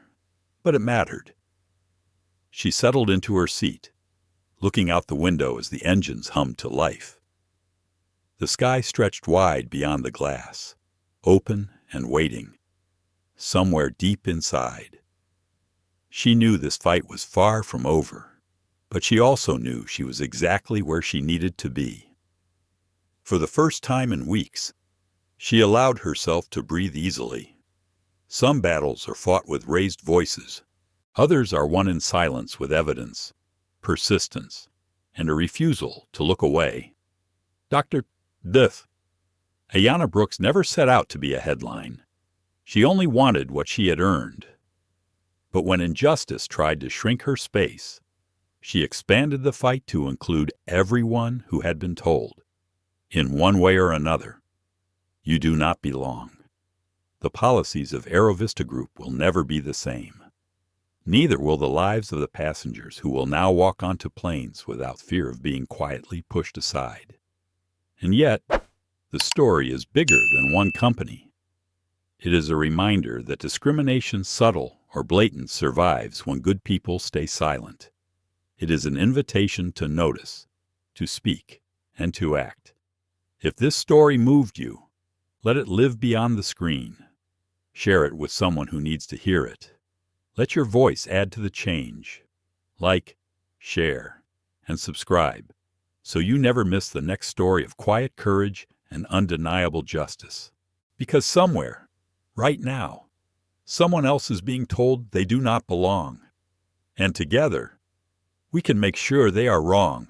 A: but it mattered. She settled into her seat, looking out the window as the engines hummed to life. The sky stretched wide beyond the glass, open and waiting, somewhere deep inside. She knew this fight was far from over, but she also knew she was exactly where she needed to be. For the first time in weeks, she allowed herself to breathe easily. Some battles are fought with raised voices. Others are won in silence with evidence, persistence, and a refusal to look away. Dr. Duff. Ayanna Brooks never set out to be a headline. She only wanted what she had earned. But when injustice tried to shrink her space, she expanded the fight to include everyone who had been told, in one way or another, you do not belong. The policies of Aerovista Group will never be the same. Neither will the lives of the passengers who will now walk onto planes without fear of being quietly pushed aside. And yet, the story is bigger than one company. It is a reminder that discrimination, subtle or blatant, survives when good people stay silent. It is an invitation to notice, to speak, and to act. If this story moved you, let it live beyond the screen. Share it with someone who needs to hear it. Let your voice add to the change. Like, share, and subscribe so you never miss the next story of quiet courage and undeniable justice. Because somewhere, right now, someone else is being told they do not belong. And together, we can make sure they are wrong